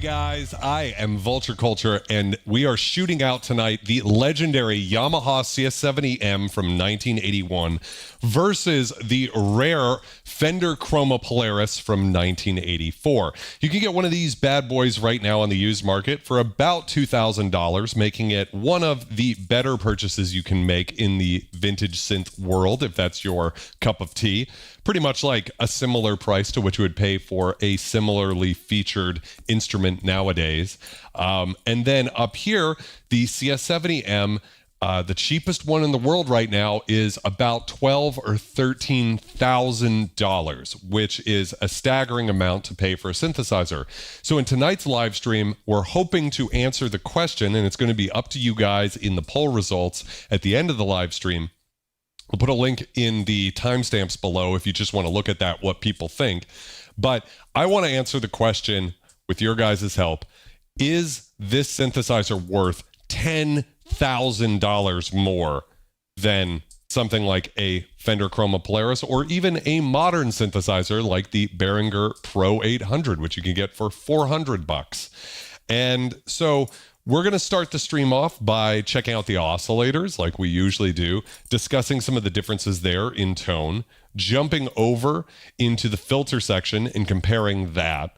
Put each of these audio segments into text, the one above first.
guys, I am Vulture Culture, and we are shooting out tonight the legendary Yamaha CS70M from 1981 versus the rare Fender Chroma Polaris from 1984. You can get one of these bad boys right now on the used market for about $2,000, making it one of the better purchases you can make in the vintage synth world, if that's your cup of tea. Pretty much like a similar price to what you would pay for a similarly featured instrument nowadays. And then up here, the CS70M, the cheapest one in the world right now is about $12,000 or $13,000, which is a staggering amount to pay for a synthesizer. So in tonight's live stream, we're hoping to answer the question, and it's going to be up to you guys in the poll results at the end of the live stream. We'll put a link in the timestamps below if you just want to look at that, what people think. But I want to answer the question with your guys' help. Is this synthesizer worth $10,000 more than something like a Fender Chroma Polaris or even a modern synthesizer like the Behringer Pro 800, which you can get for $400? And so we're going to start the stream off by checking out the oscillators like we usually do, discussing some of the differences there in tone, jumping over into the filter section and comparing that,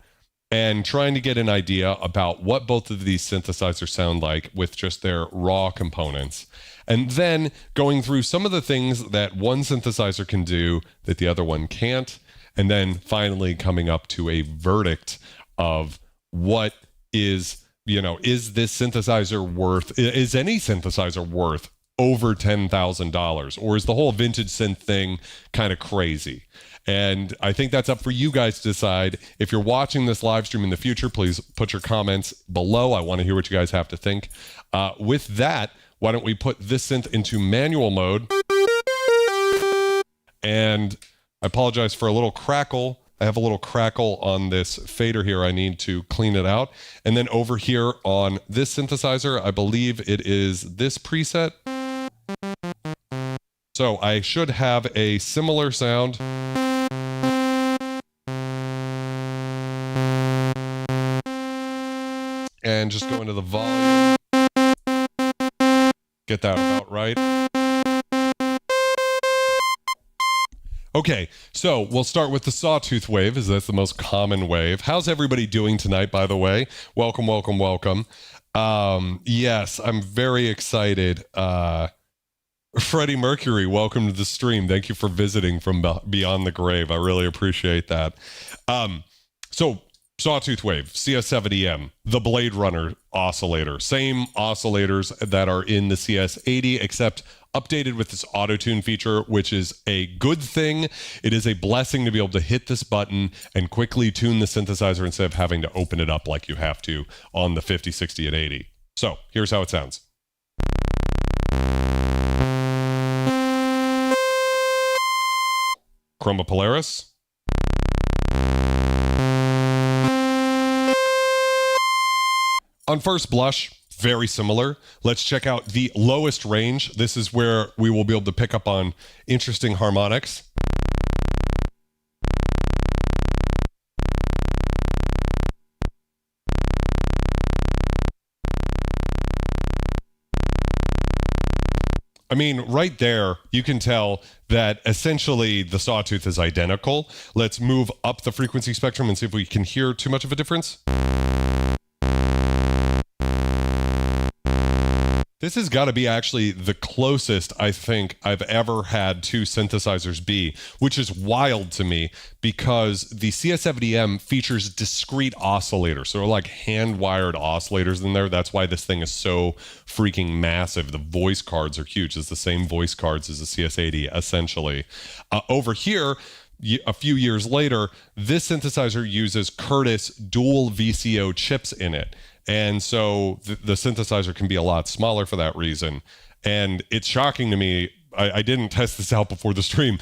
and trying to get an idea about what both of these synthesizers sound like with just their raw components. And then going through some of the things that one synthesizer can do that the other one can't. And then finally coming up to a verdict of what is this synthesizer worth, is any synthesizer worth over $10,000? Or is the whole vintage synth thing kind of crazy? And I think that's up for you guys to decide. If you're watching this live stream in the future, please put your comments below. I want to hear what you guys have to think. With that, why don't we put this synth into manual mode? And I apologize for a little crackle. I have a little crackle on this fader here. I need to clean it out. And then over here on this synthesizer, I believe it is this preset. So I should have a similar sound. And just go into the volume. Get that about right. Okay, so we'll start with the sawtooth wave, as that's the most common wave. How's everybody doing tonight, by the way? Welcome, welcome, welcome. Yes, I'm very excited. Freddie Mercury, welcome to the stream. Thank you for visiting from beyond the grave. I really appreciate that. So sawtooth wave, CS70M, the Blade Runner oscillator. Same oscillators that are in the CS80, except updated with this auto-tune feature, which is a good thing. It is a blessing to be able to hit this button and quickly tune the synthesizer instead of having to open it up like you have to on the 50, 60, and 80. So here's how it sounds. Chroma Polaris. On first blush, very similar. Let's check out the lowest range. This is where we will be able to pick up on interesting harmonics. I mean, right there, you can tell that essentially the sawtooth is identical. Let's move up the frequency spectrum and see if we can hear too much of a difference. This has got to be actually the closest I think I've ever had two synthesizers be, which is wild to me because the CS70M features discrete oscillators. So they're like hand-wired oscillators in there. That's why this thing is so freaking massive. The voice cards are huge. It's the same voice cards as the CS80, essentially. Over here, a few years later, this synthesizer uses Curtis dual VCO chips in it. And so the synthesizer can be a lot smaller for that reason. And it's shocking to me. I didn't test this out before the stream.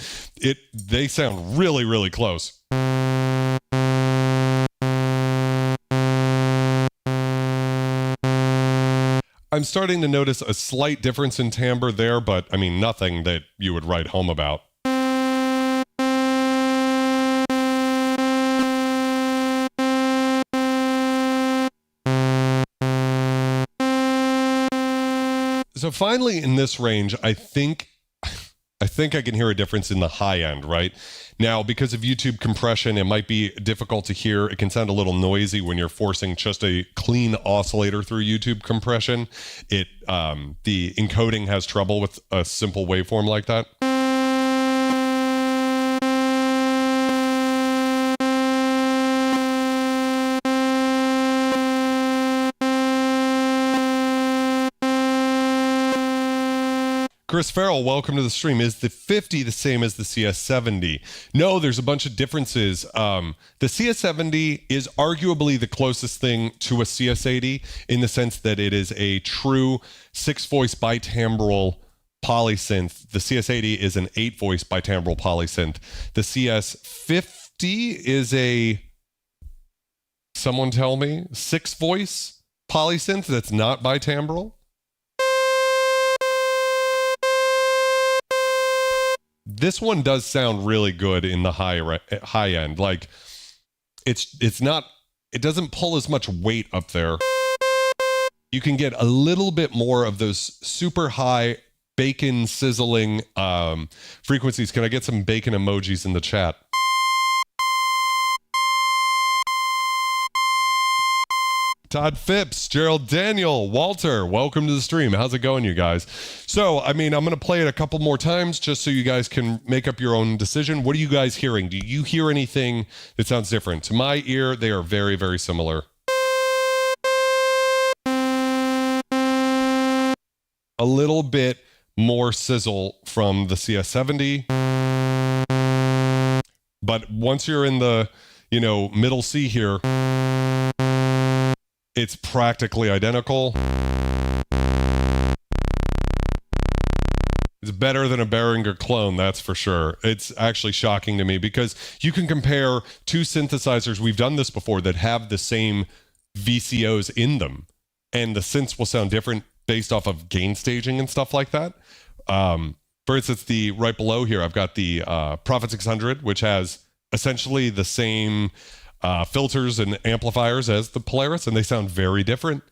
They sound really, really close. I'm starting to notice a slight difference in timbre there, but I mean, nothing that you would write home about. So finally in this range, I think I can hear a difference in the high end, right? Now, because of YouTube compression, it might be difficult to hear. It can sound a little noisy when you're forcing just a clean oscillator through YouTube compression. The encoding has trouble with a simple waveform like that. Chris Farrell, welcome to the stream. Is the 50 the same as the CS70? No, there's a bunch of differences. The CS70 is arguably the closest thing to a CS80 in the sense that it is a true 6-voice bitimbral polysynth. The CS80 is an 8-voice bitimbral polysynth. The CS50 is a, someone tell me, 6-voice polysynth that's not bitimbral. This one does sound really good in the high end. Like it's not, it doesn't pull as much weight up there. You can get a little bit more of those super high bacon sizzling frequencies. Can I get some bacon emojis in the chat? Todd Phipps, Gerald Daniel, Walter, welcome to the stream. How's it going, you guys? So, I mean, I'm going to play it a couple more times just so you guys can make up your own decision. What are you guys hearing? Do you hear anything that sounds different? To my ear, they are very, very similar. A little bit more sizzle from the CS70. But once you're in the, middle C here, it's practically identical. It's better than a Behringer clone, that's for sure. It's actually shocking to me because you can compare two synthesizers, we've done this before, that have the same VCOs in them, and the synths will sound different based off of gain staging and stuff like that. For instance, the right below here, I've got the Prophet 600, which has essentially the same filters and amplifiers as the Polaris, and they sound very different.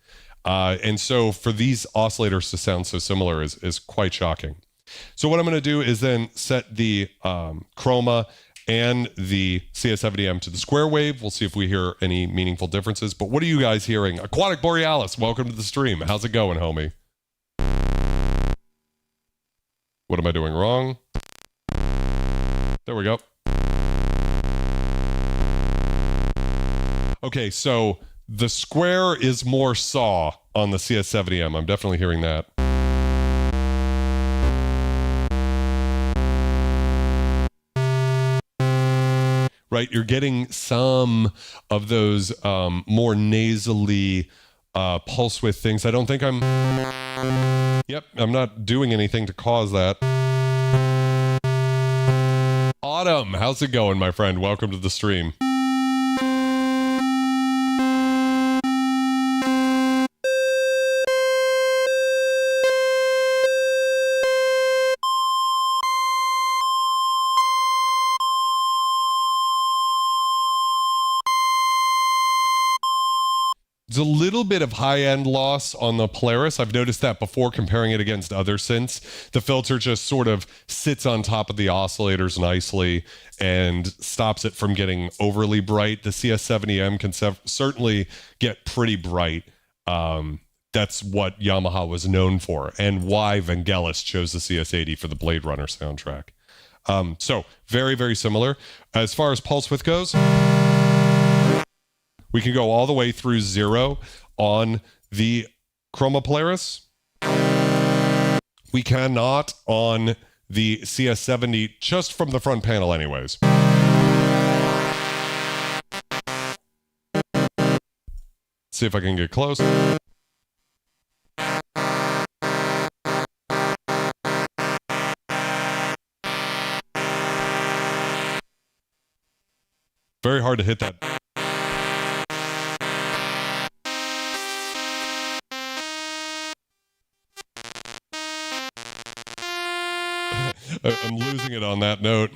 And so for these oscillators to sound so similar is quite shocking. So what I'm going to do is then set the Chroma and the CS70M to the square wave. We'll see if we hear any meaningful differences. But what are you guys hearing? Aquatic Borealis, welcome to the stream. How's it going, homie? What am I doing wrong? There we go. Okay, so the square is more saw on the CS70M. I'm definitely hearing that. Right, you're getting some of those more nasally Pulsewidth things. I don't think I'm not doing anything to cause that. Autumn, how's it going, my friend? Welcome to the stream. There's a little bit of high-end loss on the Polaris. I've noticed that before comparing it against other synths. The filter just sort of sits on top of the oscillators nicely and stops it from getting overly bright. The CS70M can certainly get pretty bright. That's what Yamaha was known for and why Vangelis chose the CS80 for the Blade Runner soundtrack. So very, very similar. As far as Pulsewidth goes, we can go all the way through 0 on the Chroma Polaris. We cannot on the CS70, just from the front panel anyways. See if I can get close. Very hard to hit that. I'm losing it on that note.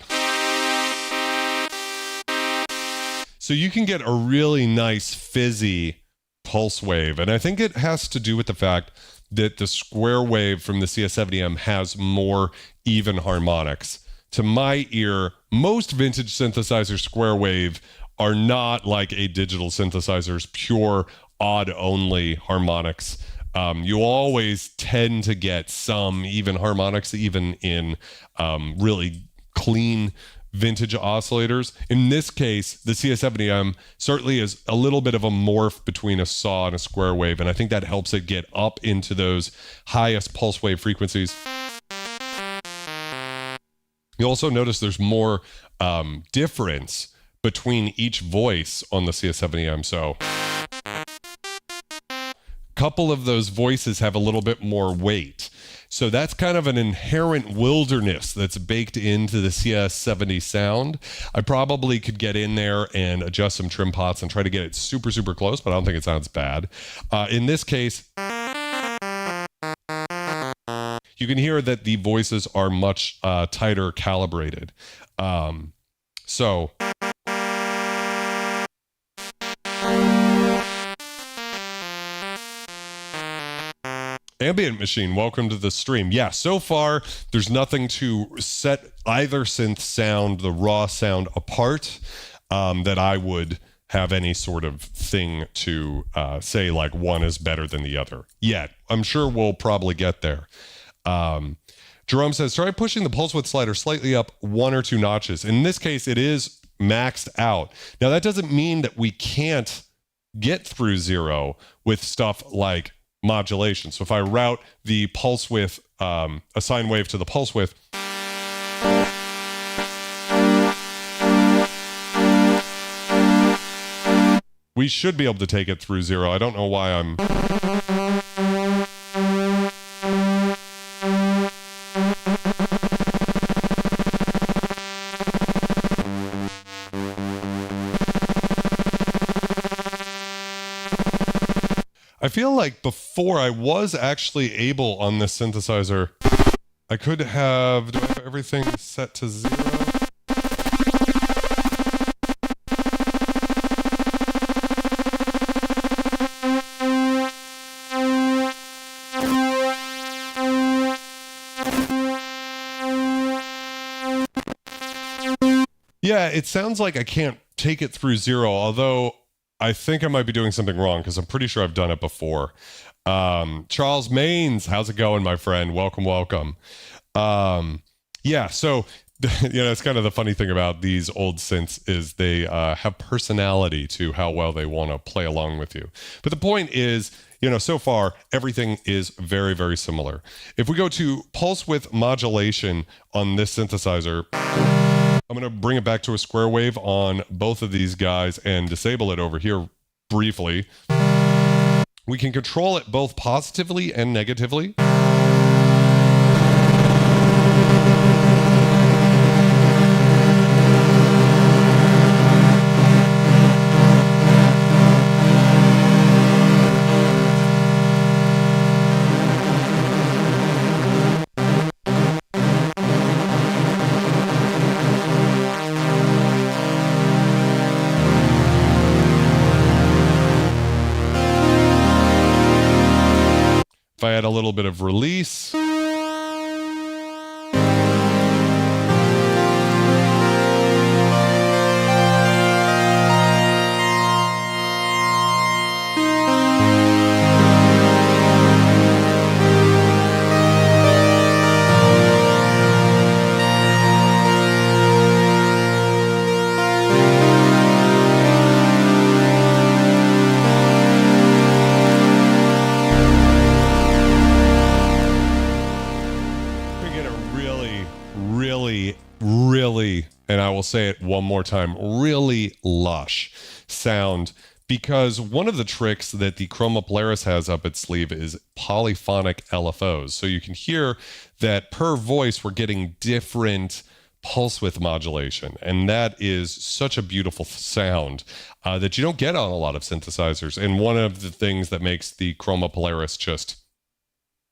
So you can get a really nice fizzy pulse wave, and I think it has to do with the fact that the square wave from the CS70M has more even harmonics. To my ear, most vintage synthesizer square wave are not like a digital synthesizer's pure odd only harmonics. You always tend to get some even harmonics, even in really clean vintage oscillators. In this case, the CS70M certainly is a little bit of a morph between a saw and a square wave, and I think that helps it get up into those highest pulse wave frequencies. You also notice there's more difference between each voice on the CS70M. So a couple of those voices have a little bit more weight. So that's kind of an inherent wilderness that's baked into the CS70 sound. I probably could get in there and adjust some trim pots and try to get it super, super close, but I don't think it sounds bad. In this case, you can hear that the voices are much tighter calibrated. So Ambient Machine, welcome to the stream. Yeah, so far, there's nothing to set either synth sound, the raw sound, apart that I would have any sort of thing to say like one is better than the other yet. I'm sure we'll probably get there. Jerome says, try pushing the Pulsewidth slider slightly up 1 or 2 notches. In this case, it is maxed out. Now, that doesn't mean that we can't get through 0 with stuff like modulation. So if I route the Pulsewidth, a sine wave to the Pulsewidth, we should be able to take it through 0. I don't know why I'm... I feel like before I was actually able on this synthesizer, I could have, do I have everything set to 0? Yeah, it sounds like I can't take it through 0, although I think I might be doing something wrong because I'm pretty sure I've done it before. Charles Maines, how's it going, my friend? Welcome, welcome. Yeah, so, it's kind of the funny thing about these old synths is they have personality to how well they want to play along with you. But the point is, so far, everything is very, very similar. If we go to Pulsewidth modulation on this synthesizer, I'm going to bring it back to a square wave on both of these guys and disable it over here briefly. We can control it both positively and negatively. If I had a little bit of release. And I will say it one more time, really lush sound, because one of the tricks that the Chroma Polaris has up its sleeve is polyphonic LFOs. So you can hear that per voice, we're getting different Pulsewidth modulation. And that is such a beautiful sound that you don't get on a lot of synthesizers. And one of the things that makes the Chroma Polaris just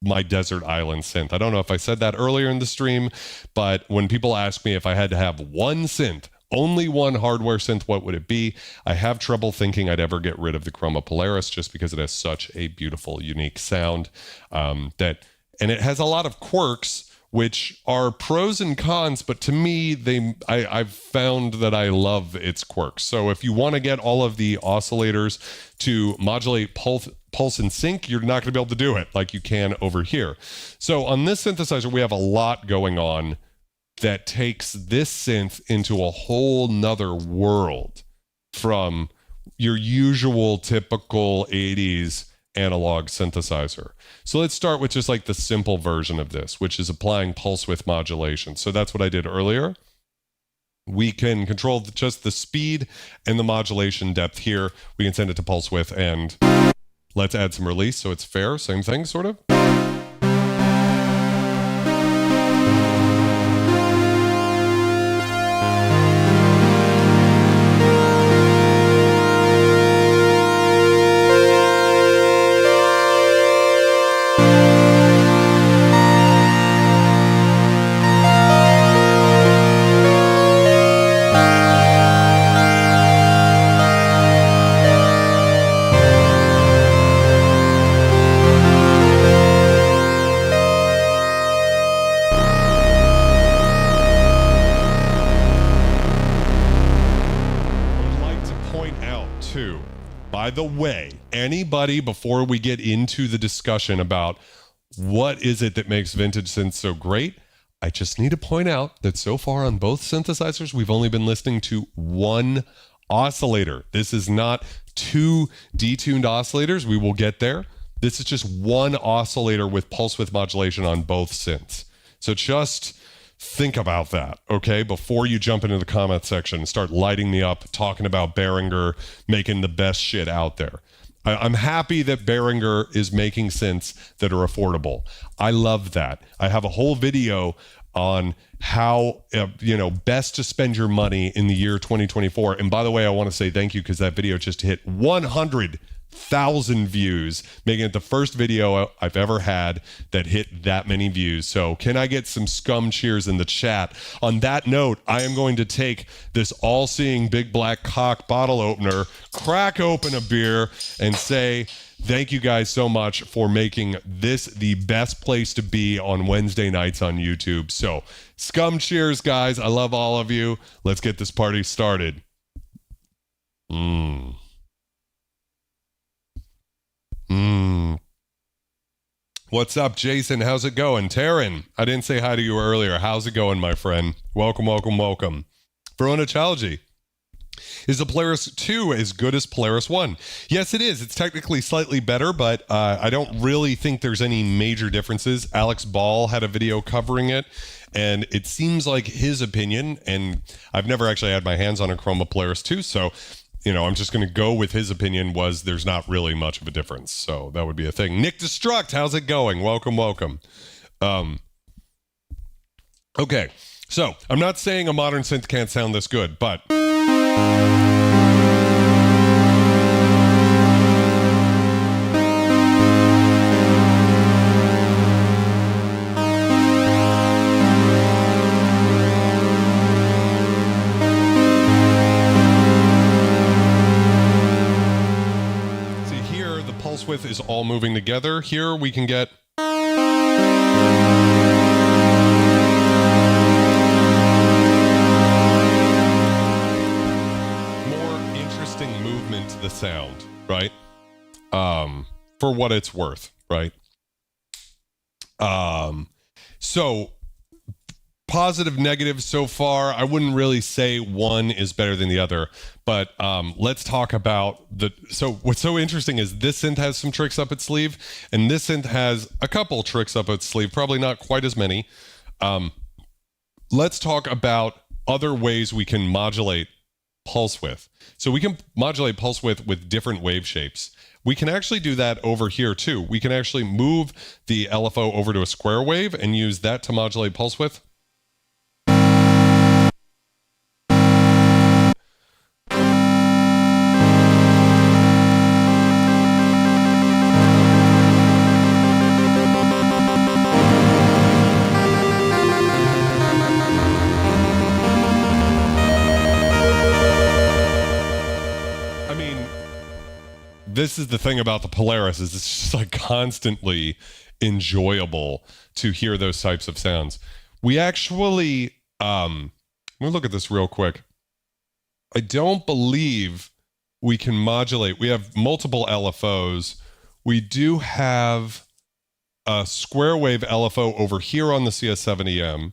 my desert island synth. I don't know if I said that earlier in the stream, but when people ask me if I had to have one synth only one hardware synth, what would it be? I have trouble thinking I'd ever get rid of the Chroma Polaris just because it has such a beautiful, unique sound and it has a lot of quirks, which are pros and cons, but to me, I've found that I love its quirks. So if you want to get all of the oscillators to modulate pulse and sync, you're not going to be able to do it like you can over here. So on this synthesizer, we have a lot going on that takes this synth into a whole nother world from your usual typical 80s analog synthesizer. So let's start with just like the simple version of this, which is applying Pulsewidth modulation. So that's what I did earlier. We can control just the speed and the modulation depth here. We can send it to Pulsewidth and let's add some release so it's fair. Same thing, sort of. By the way, anybody, before we get into the discussion about what is it that makes vintage synths so great, I just need to point out that so far on both synthesizers, we've only been listening to one oscillator. This is not two detuned oscillators. We will get there. This is just one oscillator with Pulsewidth modulation on both synths. So just think about that, okay? Before you jump into the comment section and start lighting me up, talking about Behringer making the best shit out there. I'm happy that Behringer is making synths that are affordable. I love that. I have a whole video on how, best to spend your money in the year 2024. And by the way, I want to say thank you because that video just hit 100,000 views, making it the first video I've ever had that hit that many views. So can I get some scum cheers in the chat? On that note, I am going to take this all-seeing big black cock bottle opener, crack open a beer, and say thank you guys so much for making this the best place to be on Wednesday nights on YouTube. So scum cheers, guys. I love all of you. Let's get this party started. What's up, Jason? How's it going? Taryn, I didn't say hi to you earlier. How's it going, my friend? Welcome, welcome, welcome. Verona Chalogy. Is the Polaris 2 as good as Polaris 1? Yes, it is. It's technically slightly better, but I don't really think there's any major differences. Alex Ball had a video covering it, and it seems like his opinion, and I've never actually had my hands on a Chroma Polaris 2, so I'm just going to go with his opinion was there's not really much of a difference. So that would be a thing. Nick Destruct, how's it going? Welcome, welcome. Okay, so I'm not saying a modern synth can't sound this good, but Pulsewidth is all moving together. Here we can get more interesting movement to the sound, right? For what it's worth, right? So positive, negative so far. I wouldn't really say one is better than the other, but let's talk about so what's so interesting is this synth has some tricks up its sleeve, and this synth has a couple tricks up its sleeve, probably not quite as many. Let's talk about other ways we can modulate Pulsewidth. So we can modulate Pulsewidth with different wave shapes. We can actually do that over here too. We can actually move the LFO over to a square wave and use that to modulate Pulsewidth. this is the thing about the Polaris, is it's just like constantly enjoyable to hear those types of sounds. We actually, let me look at this real quick. I don't believe we can modulate. We have multiple LFOs. We do have a square wave LFO over here on the CS70M.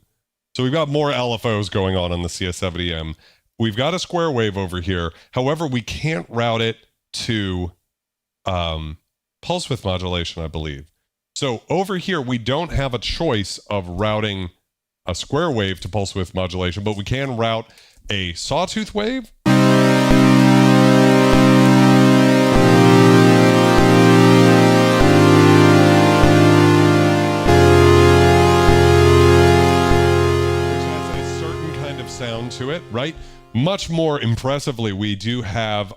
So we've got more LFOs going on the CS70M. We've got a square wave over here. However, we can't route it to Pulsewidth modulation, I believe. So over here, we don't have a choice of routing a square wave to Pulsewidth modulation, but we can route a sawtooth wave. Sound to it, right? Much more impressively, we do have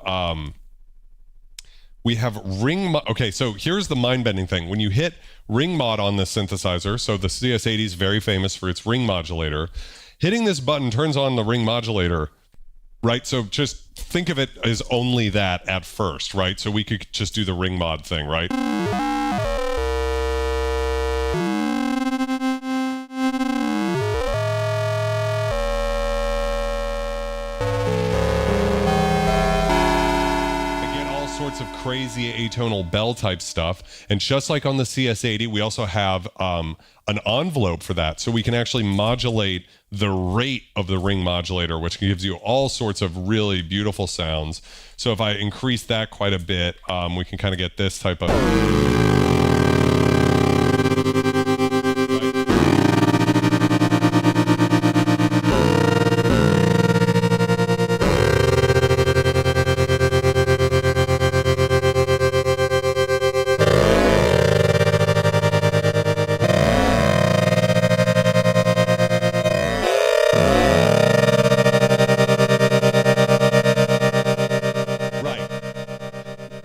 ring mod. Okay, so here's the mind-bending thing. When you hit ring mod on this synthesizer, so the CS80 is very famous for its ring modulator. Hitting this button turns on the ring modulator, right? So just think of it as only that at first, right? So we could just do the ring mod thing, right? Of crazy atonal bell type stuff. And just like on the CS80, we also have an envelope for that, so we can actually modulate the rate of the ring modulator, which gives you all sorts of really beautiful sounds. So if I increase that quite a bit, we can kind of get this type of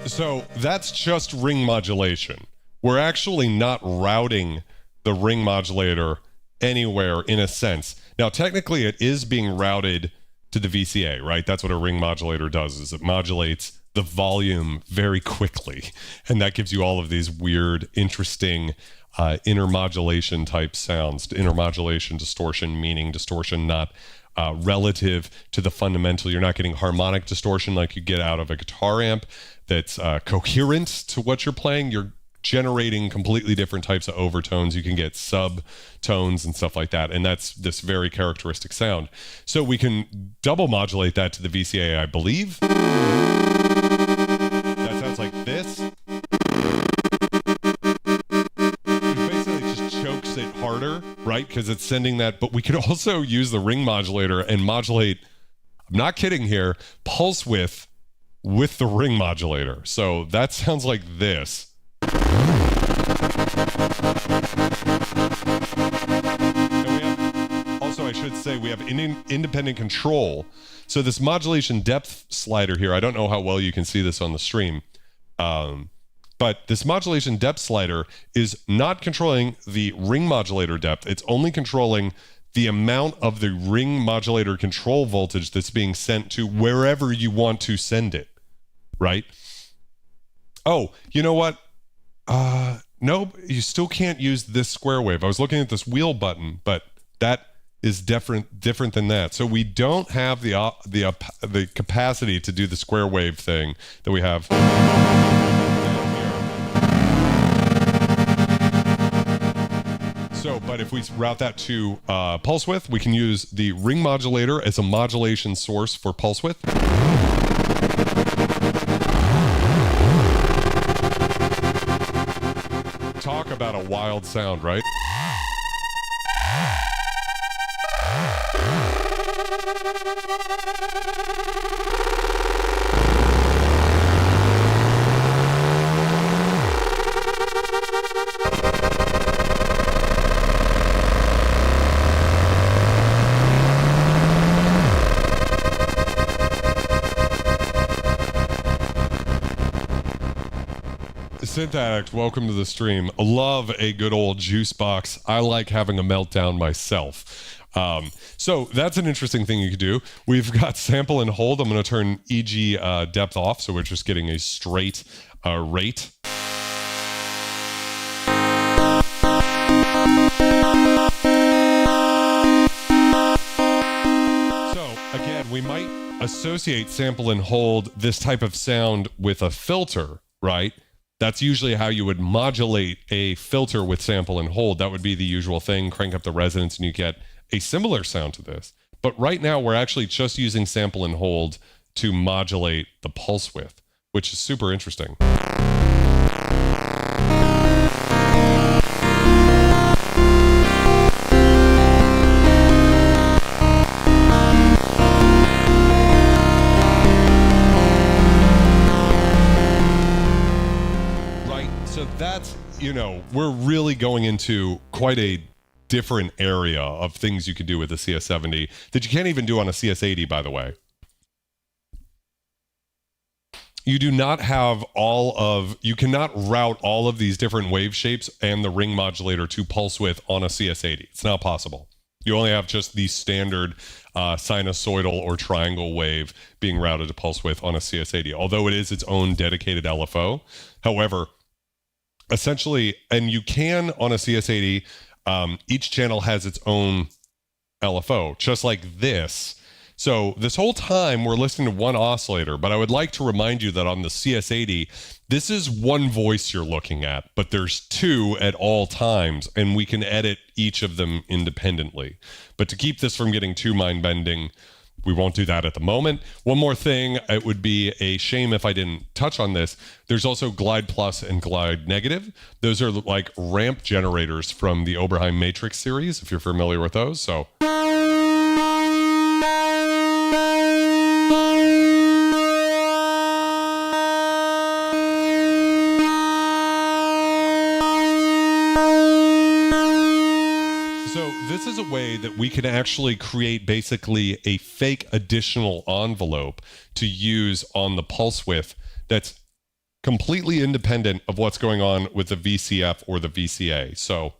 So that's just ring modulation. We're actually not routing the ring modulator anywhere in a sense. Now, technically, it is being routed to the VCA, right? That's what a ring modulator does, is it modulates the volume very quickly. And that gives you all of these weird, interesting intermodulation type sounds. Intermodulation, distortion, meaning distortion not relative to the fundamental. You're not getting harmonic distortion like you get out of a guitar amp that's coherent to what you're playing. You're generating completely different types of overtones. You can get subtones and stuff like that, and that's this very characteristic sound. So we can double modulate that to the VCA, I believe. That sounds like this. It basically just chokes it harder, right? Because it's sending that, but we could also use the ring modulator and modulate, I'm not kidding here, Pulsewidth with the ring modulator. So that sounds like this. And we have, also I should say, we have independent control. So this modulation depth slider here, I don't know how well you can see this on the stream, but this modulation depth slider is not controlling the ring modulator depth. It's only controlling the amount of the ring modulator control voltage that's being sent to wherever you want to send it, right? Oh, you know what? Nope, you still can't use this square wave. I was looking at this wheel button, but that is different than that. So we don't have the capacity to do the square wave thing that we have down here. So, but if we route that to Pulsewidth, we can use the ring modulator as a modulation source for Pulsewidth. Talk about a wild sound, right? Synth Addict, welcome to the stream. Love a good old juice box. I like having a meltdown myself. So that's an interesting thing you could do. We've got sample and hold. I'm going to turn EG depth off, so we're just getting a straight rate. So again, we might associate sample and hold this type of sound with a filter, right? That's usually how you would modulate a filter with sample and hold. That would be the usual thing. Crank up the resonance and you get a similar sound to this. But right now we're actually just using sample and hold to modulate the pulse width, which is super interesting. Right, so that's, you know, we're really going into quite a different area of things you can do with a CS70 that you can't even do on a CS80, by the way. You do not have you cannot route all of these different wave shapes and the ring modulator to pulse width on a CS80. It's not possible. You only have just the standard sinusoidal or triangle wave being routed to pulse width on a CS80, although it is its own dedicated LFO. However, essentially, and you can on a CS80, each channel has its own LFO, just like this. So this whole time we're listening to one oscillator, but I would like to remind you that on the CS80, this is one voice you're looking at, but there's two at all times, and we can edit each of them independently. But to keep this from getting too mind-bending, we won't do that at the moment. One more thing, it would be a shame if I didn't touch on this. There's also Glide Plus and Glide Negative. Those are like ramp generators from the Oberheim Matrix series, if you're familiar with those. So this is a way that we can actually create basically a fake additional envelope to use on the pulse width that's completely independent of what's going on with the VCF or the VCA. So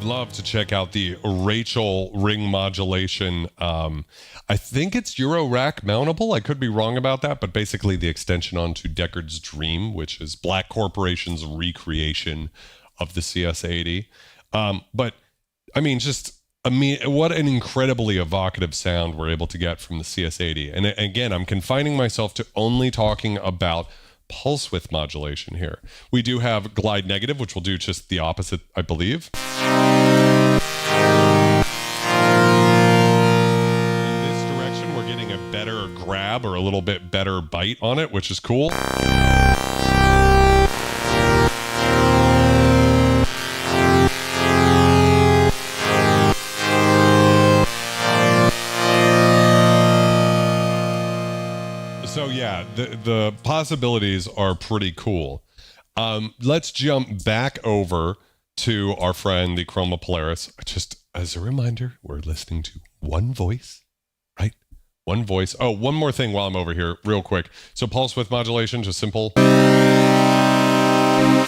love to check out the Rachel ring modulation. I think it's Euro rack mountable. I could be wrong about that, but basically the extension onto Deckard's Dream, which is Black Corporation's recreation of the CS80. But I mean, what an incredibly evocative sound we're able to get from the CS80. And again, I'm confining myself to only talking about pulse width modulation here. We do have Glide Negative, which will do just the opposite, I believe. In this direction, we're getting a better grab or a little bit better bite on it, which is cool. So yeah, the possibilities are pretty cool. Let's jump back over to our friend, the Chroma Polaris. Just as a reminder, we're listening to one voice, right? One voice. Oh, one more thing while I'm over here, real quick. So pulse width modulation, just simple. We can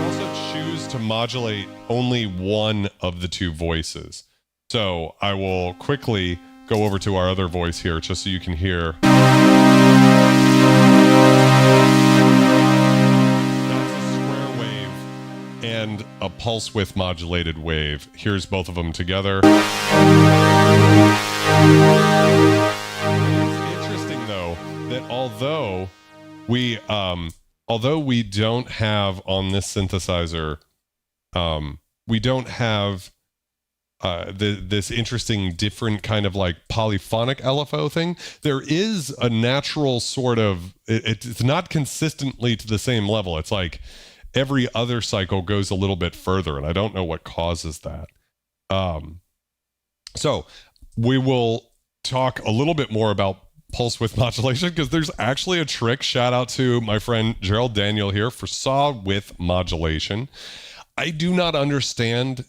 also choose to modulate only one of the two voices. So I will quickly go over to our other voice here, just so you can hear. That's a square wave and a pulse width modulated wave. Here's both of them together. It's interesting though that although we don't have on this synthesizer, we don't have this interesting different kind of like polyphonic LFO thing. There is a natural sort of, it's not consistently to the same level. It's like every other cycle goes a little bit further, and I don't know what causes that. So we will talk a little bit more about pulse width modulation because there's actually a trick. Shout out to my friend Gerald Daniel here for saw width modulation. I do not understand,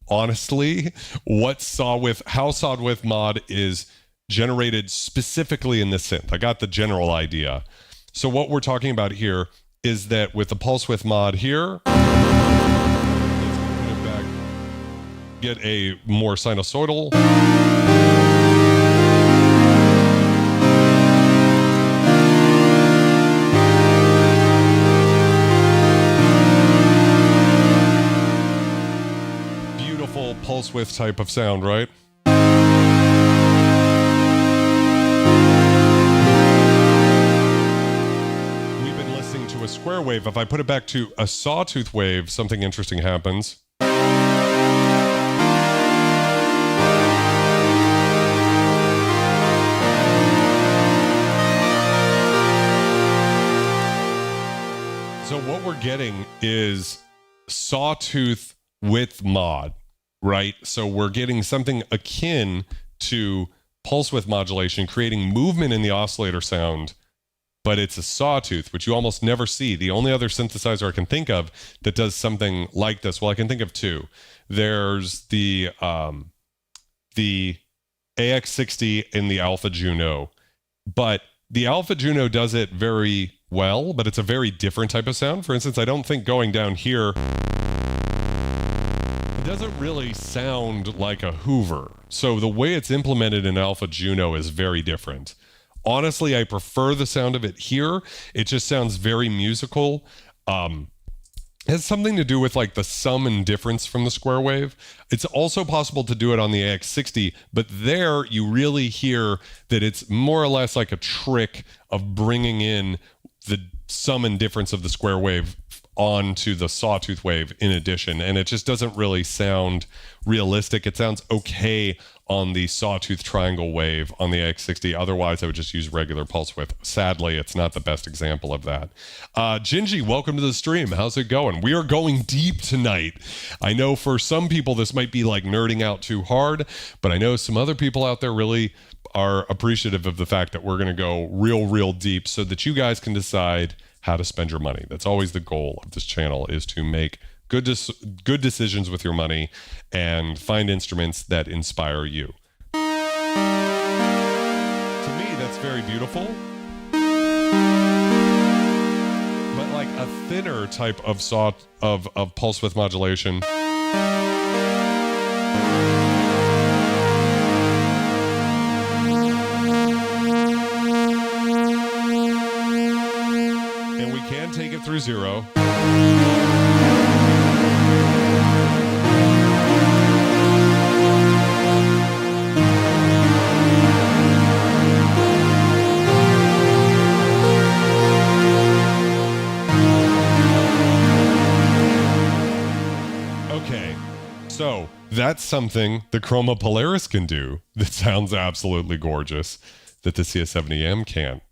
honestly, how saw width mod is generated specifically in the synth. I got the general idea. So what we're talking about here is that with the pulse width mod here, let's put it back, get a more sinusoidal. Beautiful pulse width type of sound, right? A square wave. If I put it back to a sawtooth wave, something interesting happens. So what we're getting is sawtooth width mod, right? So we're getting something akin to pulse width modulation, creating movement in the oscillator sound, but it's a sawtooth, which you almost never see. The only other synthesizer I can think of that does something like this, well, I can think of two. There's the AX60 and the Alpha Juno, but the Alpha Juno does it very well, but it's a very different type of sound. For instance, I don't think going down here, it doesn't really sound like a Hoover. So the way it's implemented in Alpha Juno is very different. Honestly, I prefer the sound of it here. It just sounds very musical. It has something to do with like the sum and difference from the square wave. It's also possible to do it on the AX60, but there you really hear that it's more or less like a trick of bringing in the sum and difference of the square wave onto the sawtooth wave in addition, and it just doesn't really sound realistic. It sounds okay on the sawtooth triangle wave on the AX60. Otherwise, I would just use regular pulse width. Sadly, it's not the best example of that. Gingy, welcome to the stream. How's it going? We are going deep tonight. I know for some people this might be like nerding out too hard, but I know some other people out there really are appreciative of the fact that we're going to go real deep so that you guys can decide how to spend your money. That's always the goal of this channel, is to make good decisions with your money and find instruments that inspire you. To me, that's very beautiful. But like a thinner type of pulse width modulation. And we can take it through zero. So that's something the Chroma Polaris can do that sounds absolutely gorgeous that the CS70M can't.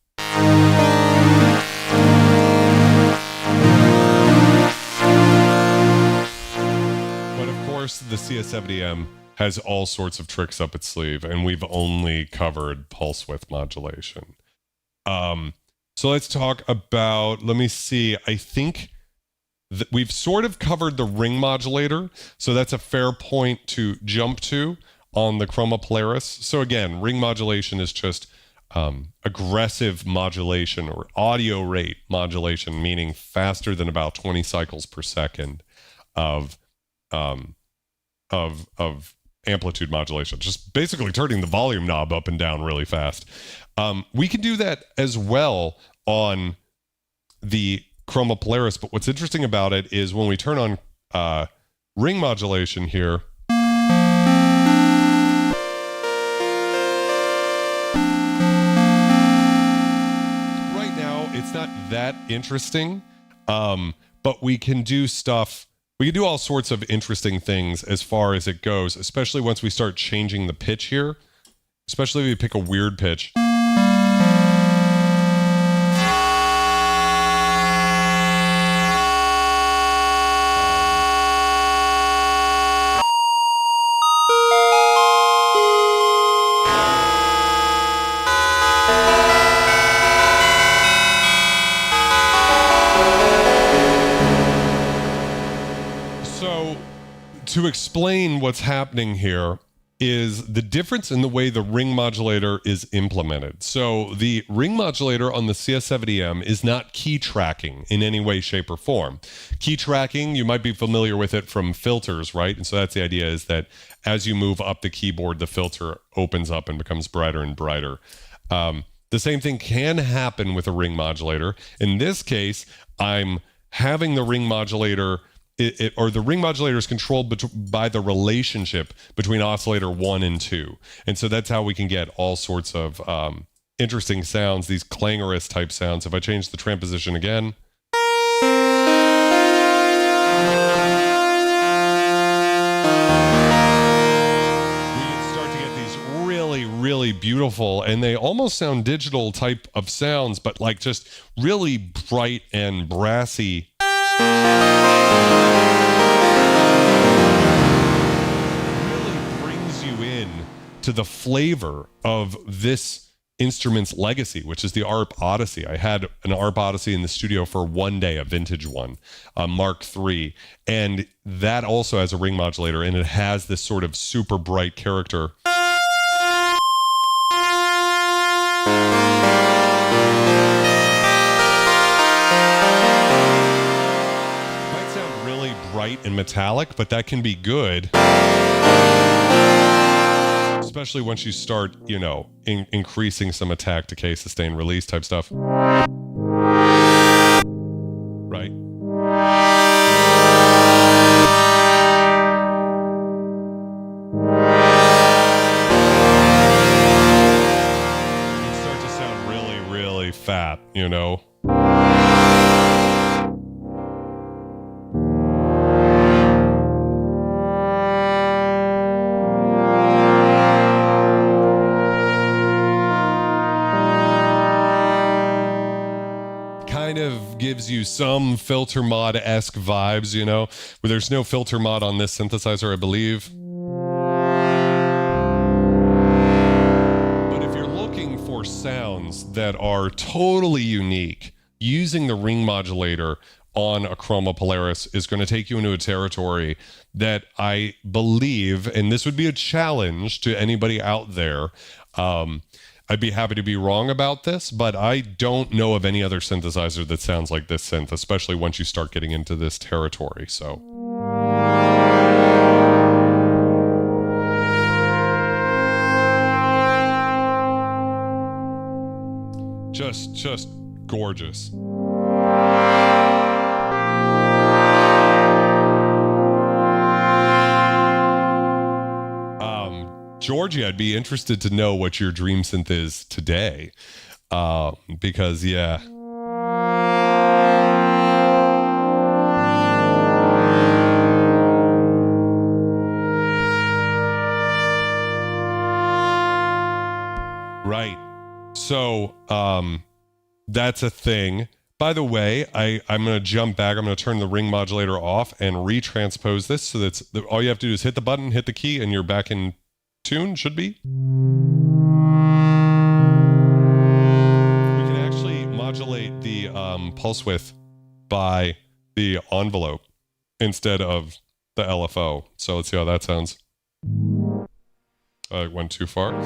But of course, the CS70M has all sorts of tricks up its sleeve, and we've only covered pulse width modulation. So let's talk about, let me see, I think we've sort of covered the ring modulator, so that's a fair point to jump to on the Chroma Polaris. So again, ring modulation is just aggressive modulation or audio rate modulation, meaning faster than about 20 cycles per second of amplitude modulation, just basically turning the volume knob up and down really fast. We can do that as well on the Chroma Polaris, but what's interesting about it is when we turn on ring modulation here, right now it's not that interesting, but we can do stuff, we can do all sorts of interesting things as far as it goes, especially once we start changing the pitch here, especially if you pick a weird pitch. to explain what's happening here is the difference in the way the ring modulator is implemented. So the ring modulator on the CS70M is not key tracking in any way, shape, or form. Key tracking, you might be familiar with it from filters, right? And so that's the idea, is that as you move up the keyboard, the filter opens up and becomes brighter and brighter. The same thing can happen with a ring modulator. In this case, I'm having the ring modulator, the ring modulator is controlled by the relationship between oscillator 1 and 2. And so that's how we can get all sorts of interesting sounds, these clangorous type sounds. If I change the tram position again, really beautiful, and they almost sound digital type of sounds, but like just really bright and brassy. Really brings you in to the flavor of this instrument's legacy, which is the ARP Odyssey. I had an ARP Odyssey in the studio for one day, a vintage one, Mark III, and that also has a ring modulator, and it has this sort of super bright character. Bright and metallic, but that can be good, especially once you start, you know, increasing some attack, decay, sustain, release type stuff. Right? You start to sound really, really fat, you know? Gives you some filter mod-esque vibes, you know, where there's no filter mod on this synthesizer, I believe. But if you're looking for sounds that are totally unique, using the ring modulator on a Chroma Polaris is going to take you into a territory that I believe, and this would be a challenge to anybody out there, I'd be happy to be wrong about this, but I don't know of any other synthesizer that sounds like this synth, especially once you start getting into this territory. So just gorgeous. Georgie, I'd be interested to know what your dream synth is today, because yeah. Right. So that's a thing. By the way, I'm going to jump back. I'm going to turn the ring modulator off and retranspose this, so that's all you have to do is hit the button, hit the key, and you're back in tune. Should be. We can actually modulate the Pulsewidth by the envelope instead of the LFO. So let's see how that sounds. I went too far.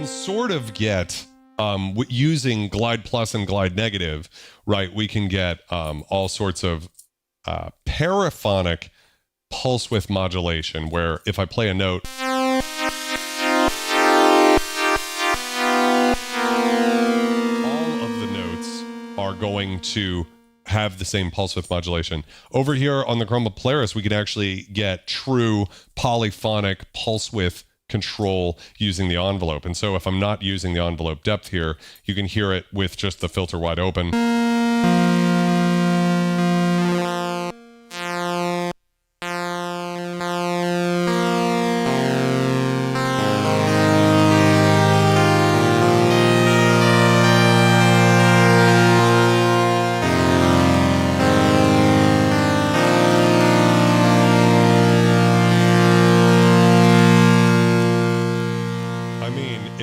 Sort of get using glide plus and glide negative, right? We can get all sorts of paraphonic Pulsewidth modulation, where if I play a note, all of the notes are going to have the same Pulsewidth modulation. Over here on the Chroma Polaris, we can actually get true polyphonic Pulsewidth control using the envelope. And so if I'm not using the envelope depth here, you can hear it with just the filter wide open.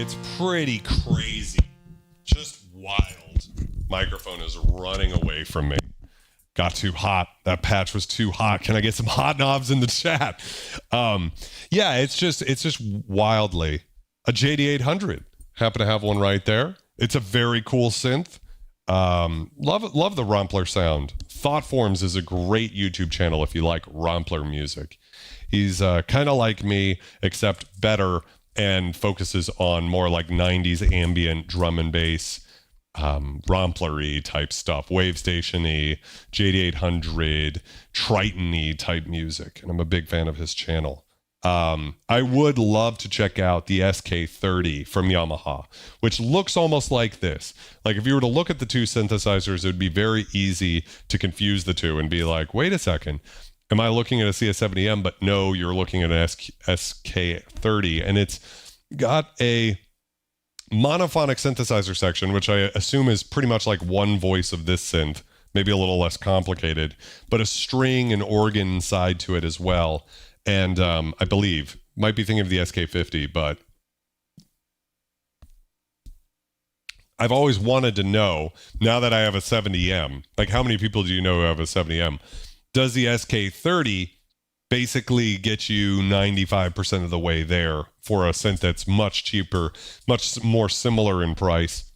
It's pretty crazy. Just wild. Microphone is running away from me. Got too hot. That patch was too hot. Can I get some hot knobs in the chat? Yeah, it's just wildly. A JD800. Happen to have one right there. It's a very cool synth. Love the Rompler sound. Thoughtforms is a great YouTube channel if you like Rompler music. He's kind of like me, except better, and focuses on more like 90s ambient drum and bass, Rompler-y type stuff, Wavestation-y, JD800, Triton-y type music, and I'm a big fan of his channel. I would love to check out the SK30 from Yamaha, which looks almost like this. Like if you were to look at the two synthesizers, it would be very easy to confuse the two and be like, wait a second, am I looking at a CS70M? But no, you're looking at an SK30, and it's got a monophonic synthesizer section, which I assume is pretty much like one voice of this synth, maybe a little less complicated, but a string and organ side to it as well. And I believe, might be thinking of the SK50, but I've always wanted to know, now that I have a 70M, like how many people do you know who have a 70M? Does the SK30 basically get you 95% of the way there for a synth that's much cheaper, much more similar in price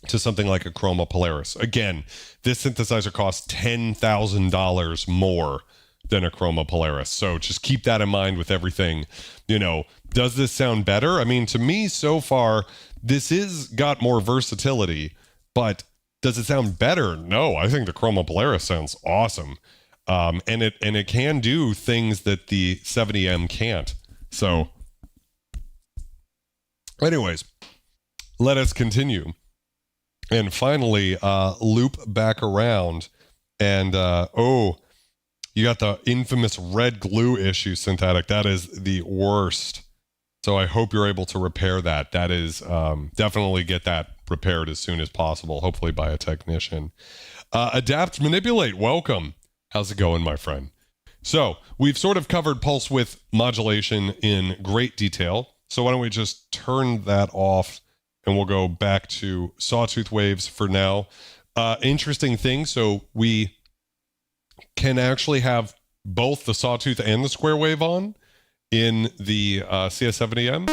to something like a Chroma Polaris? Again, this synthesizer costs $10,000 more than a Chroma Polaris. So just keep that in mind with everything. You know, does this sound better? I mean, to me, so far, this is got more versatility, but does it sound better? No, I think the Chroma Polaris sounds awesome. And it can do things that the 70M can't. So anyways, let us continue. And finally, loop back around. And, you got the infamous red glue issue, Synthetic. That is the worst. So I hope you're able to repair that. That is, definitely get that repaired as soon as possible, hopefully by a technician. Adapt, Manipulate, welcome. How's it going, my friend? So we've sort of covered Pulsewidth modulation in great detail. So why don't we just turn that off and we'll go back to sawtooth waves for now. Interesting thing. So we can actually have both the sawtooth and the square wave on in the CS70M.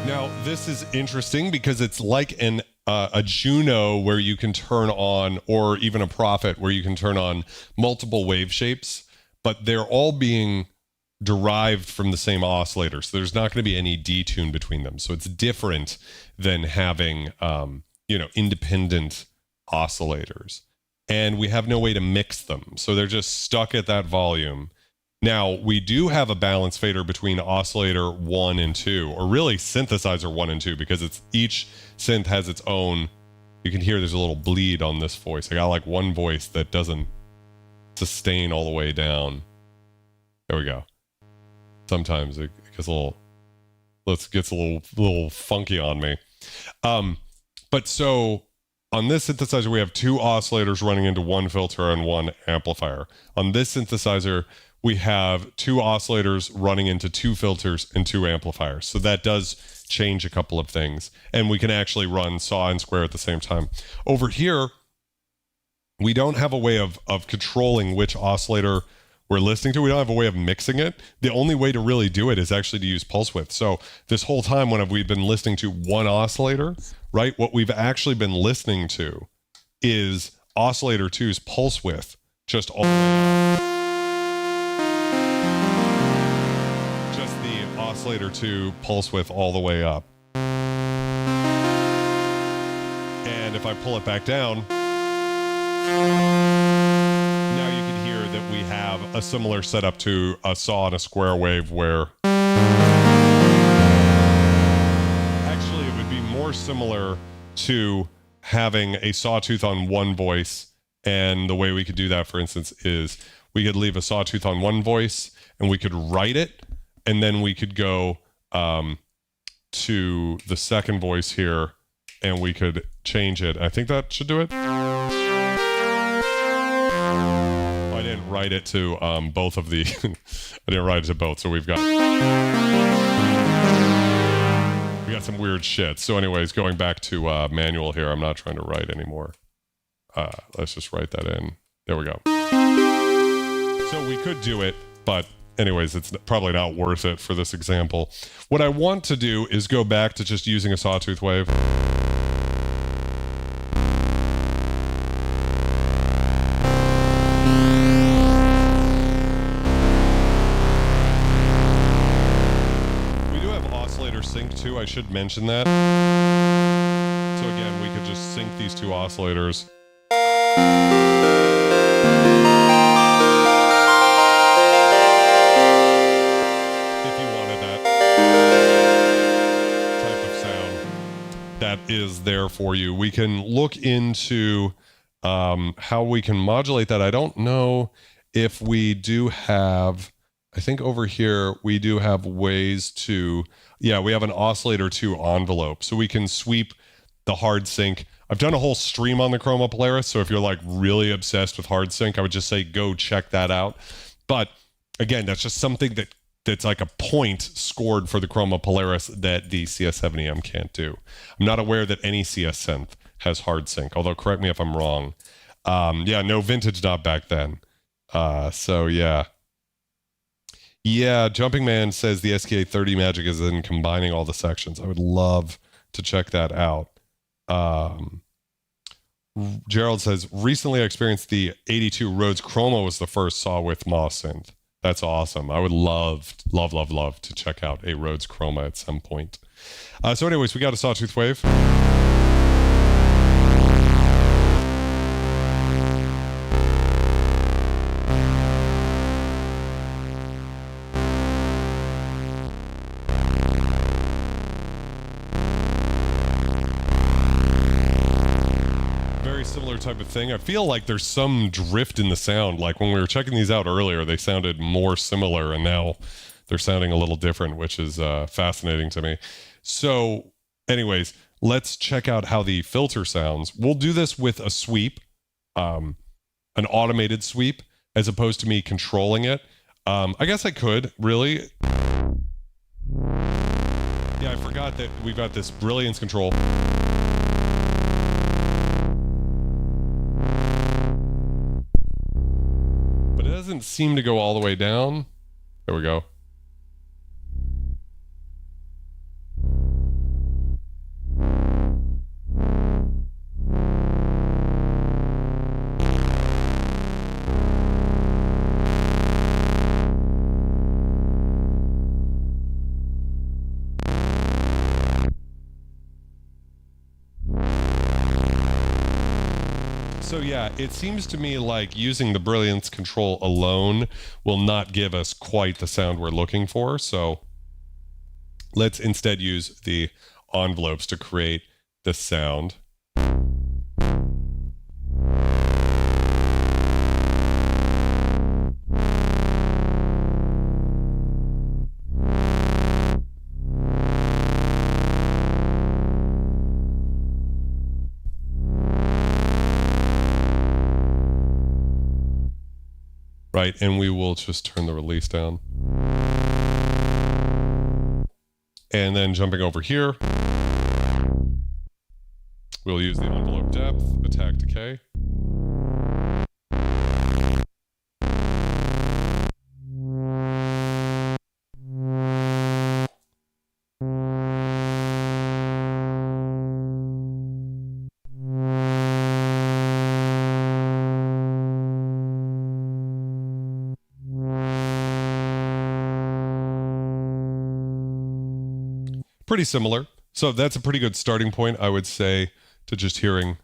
Now, this is interesting because it's like a Juno where you can turn on, or even a Prophet where you can turn on multiple wave shapes, but they're all being derived from the same oscillator. So there's not going to be any detune between them. So it's different than having, independent oscillators. And we have no way to mix them. So they're just stuck at that volume. Now, we do have a balance fader between oscillator 1 and 2, or really synthesizer 1 and 2, because it's each synth has its own. You can hear there's a little bleed on this voice. I got like one voice that doesn't sustain all the way down. There we go. Sometimes it gets a little funky on me. But so on this synthesizer, we have two oscillators running into one filter and one amplifier. On this synthesizer, we have two oscillators running into two filters and two amplifiers. So that does change a couple of things. And we can actually run saw and square at the same time. Over here, we don't have a way of controlling which oscillator we're listening to. We don't have a way of mixing it. The only way to really do it is actually to use Pulsewidth. So this whole time when we've been listening to one oscillator, right, what we've actually been listening to is oscillator 2's Pulsewidth, just all the way up. Just the oscillator 2 Pulsewidth all the way up. And if I pull it back down, now you can hear that we have a similar setup to a saw and a square wave, where actually it would be more similar to having a sawtooth on one voice. And the way we could do that, for instance, is we could leave a sawtooth on one voice and we could write it, and then we could go to the second voice here and we could change it. I think that should do it. I didn't write it to both of the I didn't write it to both, so we got some weird shit. So anyways, going back to manual here, I'm not trying to write anymore. Let's just write that in. There we go. So we could do it, but anyways, it's probably not worth it for this example. What I want to do is go back to just using a sawtooth wave. Sync too, I should mention that. So again, we could just sync these two oscillators. If you wanted that type of sound, that is there for you. We can look into how we can modulate that. I don't know if we do have, I think over here we do have ways to, yeah, we have an Oscillator 2 envelope, so we can sweep the hard sync. I've done a whole stream on the Chroma Polaris, so if you're like really obsessed with hard sync, I would just say go check that out. But again, that's just something that's like a point scored for the Chroma Polaris that the CS70M can't do. I'm not aware that any CS synth has hard sync, although correct me if I'm wrong. Yeah, no vintage not back then. So yeah. Yeah, Jumping Man says the SK30 magic is in combining all the sections. I would love to check that out. Gerald says, recently I experienced the 82 Rhodes Chroma was the first saw with Moss synth. That's awesome. I would love to check out a Rhodes Chroma at some point. So anyways, we got a sawtooth wave. Type of thing. I feel like there's some drift in the sound. Like when we were checking these out earlier, they sounded more similar, and now they're sounding a little different, which is fascinating to me. So anyways, let's check out how the filter sounds. We'll do this with a sweep, an automated sweep, as opposed to me controlling it. I guess I could, really. Yeah, I forgot that we've got this brilliance control. Doesn't seem to go all the way down. There we go. So yeah, it seems to me like using the brilliance control alone will not give us quite the sound we're looking for. So let's instead use the envelopes to create the sound. Right, and we will just turn the release down. And then jumping over here, we'll use the envelope depth, attack decay. Pretty similar. So that's a pretty good starting point, I would say, to just hearing.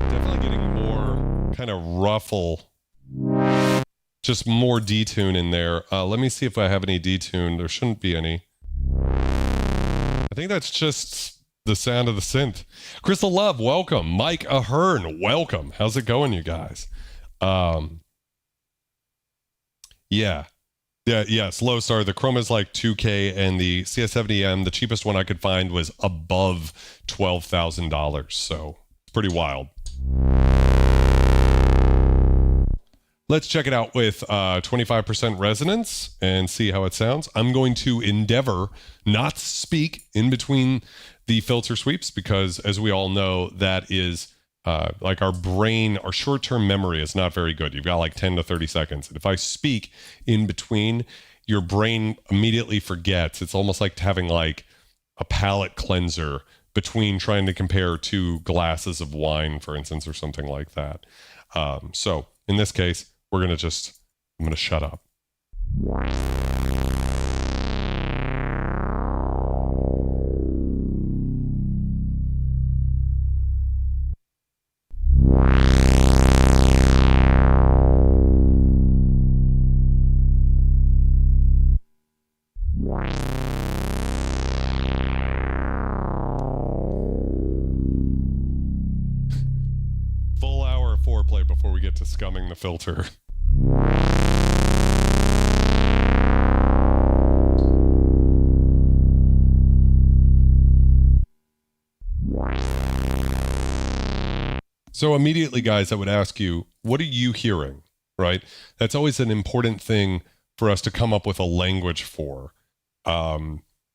Definitely getting more kind of ruffle, just more detune in there. Let me see if I have any detune. There shouldn't be any. I think that's just the sound of the synth. Crystal Love, welcome. Mike Ahern, welcome. How's it going, you guys? Yeah. Slow start. The Chroma is like 2K, and the CS70M, the cheapest one I could find, was above $12,000. So it's pretty wild. Let's check it out with 25% resonance and see how it sounds. I'm going to endeavor not to speak in between the filter sweeps because, as we all know, that is like our brain, our short-term memory is not very good. You've got like 10 to 30 seconds. And if I speak in between, your brain immediately forgets. It's almost like having like a palate cleanser between trying to compare two glasses of wine, for instance, or something like that. So in this case, I'm going to shut up. Full hour of foreplay before we get to scumming the filter. So immediately, guys, I would ask you, what are you hearing, right? That's always an important thing for us to come up with a language for.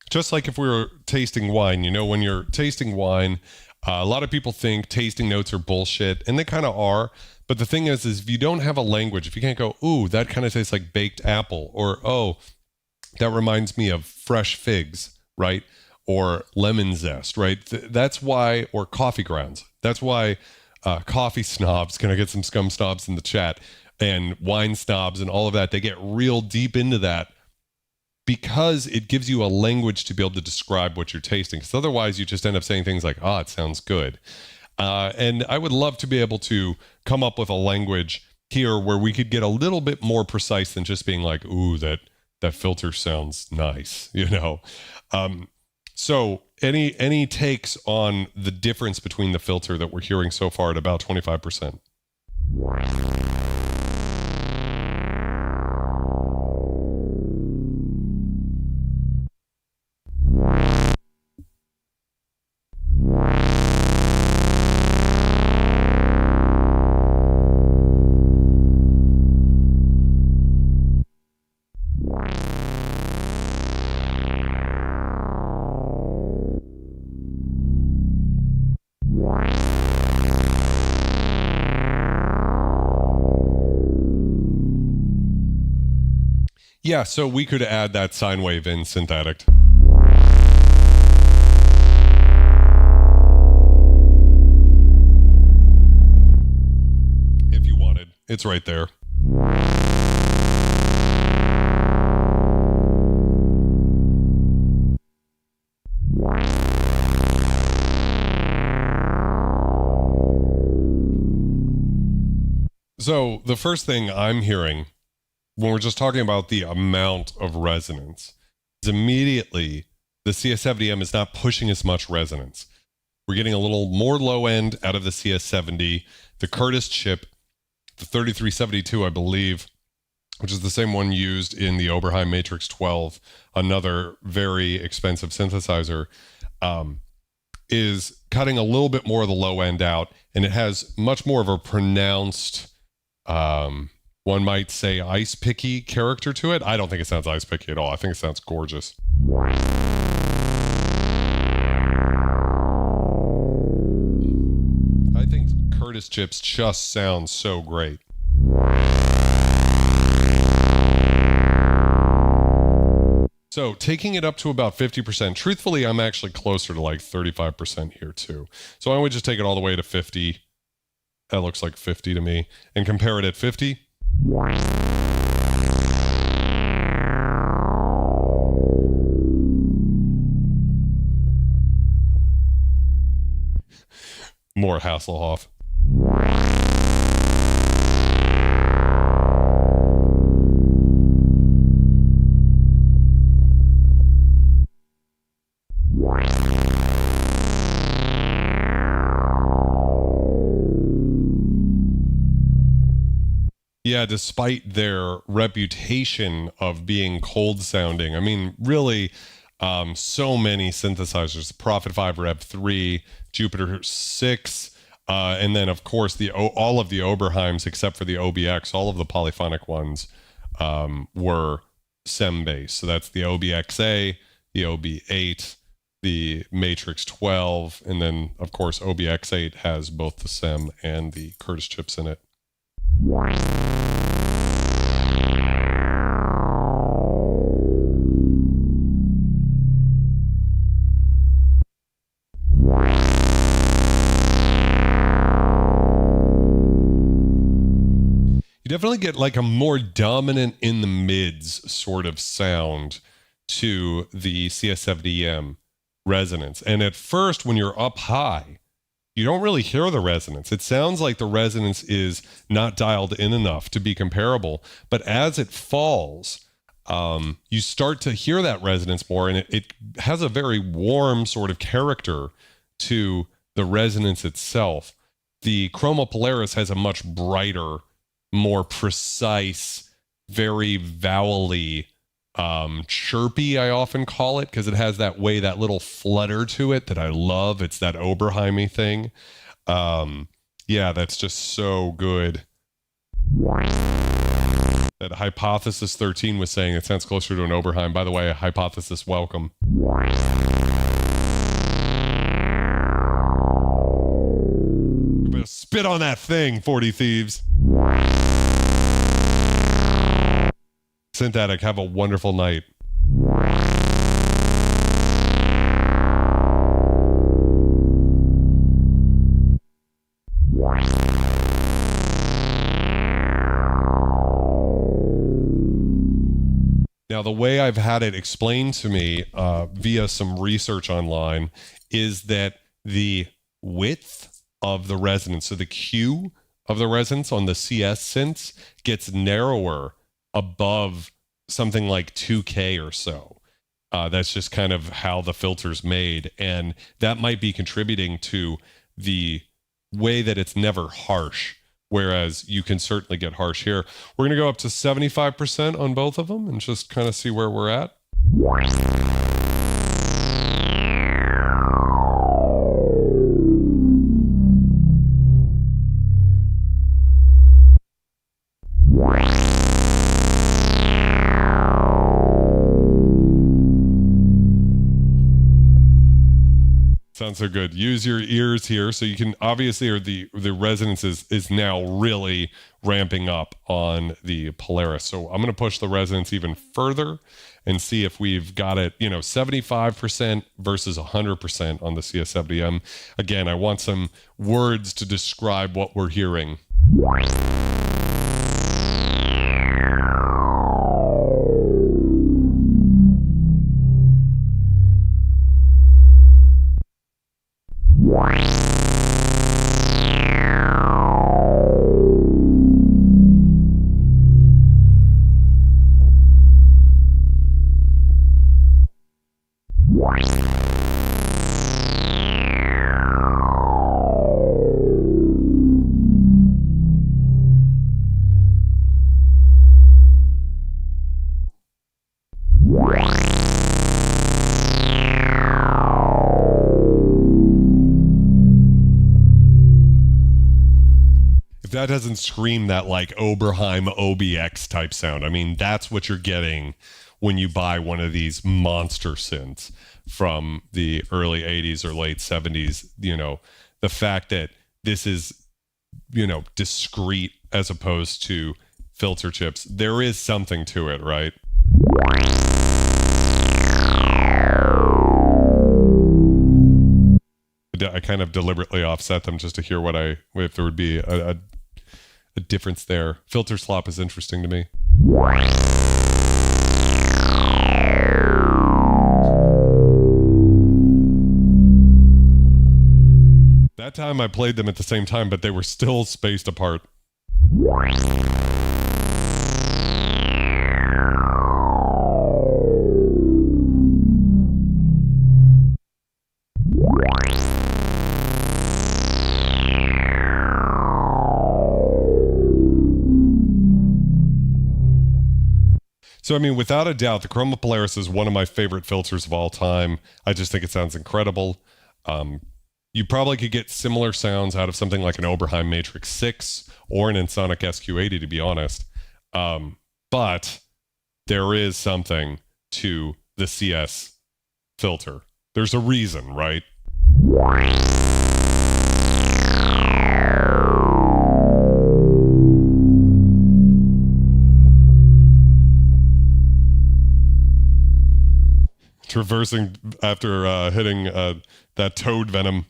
Just like if we were tasting wine, you know, when you're tasting wine, a lot of people think tasting notes are bullshit, and they kind of are. But the thing is if you don't have a language, if you can't go, ooh, that kind of tastes like baked apple, or, oh, that reminds me of fresh figs, right? Or lemon zest, right? That's why, or coffee grounds. That's why coffee snobs, can I get some scum snobs in the chat, and wine snobs and all of that, they get real deep into that because it gives you a language to be able to describe what you're tasting. Because otherwise you just end up saying things like, oh, it sounds good. And I would love to be able to come up with a language here where we could get a little bit more precise than just being like, ooh, that filter sounds nice, you know? So any takes on the difference between the filter that we're hearing so far at about 25%? Yeah, so we could add that sine wave in synthetic. If you wanted, it's right there. So the first thing I'm hearing when we're just talking about the amount of resonance is immediately the CS70M is not pushing as much resonance. We're getting a little more low end out of the CS70. The Curtis chip, the 3372, I believe, which is the same one used in the Oberheim Matrix 12, another very expensive synthesizer, is cutting a little bit more of the low end out, and it has much more of a pronounced, one might say, ice picky character to it. I don't think it sounds ice picky at all. I think it sounds gorgeous. I think Curtis chips just sound so great. So taking it up to about 50%, truthfully, I'm actually closer to like 35% here too. So I would just take it all the way to 50. That looks like 50 to me. And compare it at 50. More Hasselhoff. Yeah, despite their reputation of being cold sounding, I mean, really, so many synthesizers, Prophet 5 Rev 3, Jupiter 6, and then, of course, all of the Oberheims, except for the OBX, all of the polyphonic ones were SEM-based. So that's the OBXA, the OB8, the Matrix 12, and then, of course, OBX8 has both the SEM and the Curtis chips in it. You definitely get like a more dominant in the mids sort of sound to the CS70M resonance. And at first, when you're up high, you don't really hear the resonance. It sounds like the resonance is not dialed in enough to be comparable. But as it falls, you start to hear that resonance more, and it has a very warm sort of character to the resonance itself. The Chroma Polaris has a much brighter, more precise, very vowely, chirpy, I often call it, because it has that little flutter to it that I love. It's that Oberheim-y thing. Yeah, that's just so good. That Hypothesis 13 was saying it sounds closer to an Oberheim. By the way, Hypothesis, welcome. You better spit on that thing, 40 Thieves. Synth Addict, have a wonderful night. Now, the way I've had it explained to me via some research online is that the width of the resonance, so the Q of the resonance on the CS synths gets narrower above something like 2K or so. That's just kind of how the filter's made. And that might be contributing to the way that it's never harsh, whereas you can certainly get harsh here. We're going to go up to 75% on both of them and just kind of see where we're at. Sounds so good. Use your ears here. So you can obviously, or the resonance is now really ramping up on the Polaris. So I'm going to push the resonance even further and see if we've got it, 75% versus 100% on the CS70M. Again, I want some words to describe what we're hearing. If that doesn't scream that like Oberheim OBX type sound, I mean, that's what you're getting when you buy one of these monster synths from the early 80s or late 70s. The fact that this is, discrete as opposed to filter chips, there is something to it, right? I kind of deliberately offset them just to hear if there would be a difference there. Filter slop is interesting to me. That time I played them at the same time, but they were still spaced apart. So, I mean, without a doubt, the Chroma Polaris is one of my favorite filters of all time. I just think it sounds incredible. You probably could get similar sounds out of something like an Oberheim Matrix 6 or an Ensoniq SQ80, to be honest. But there is something to the CS filter. There's a reason, right? Traversing after hitting that toad venom.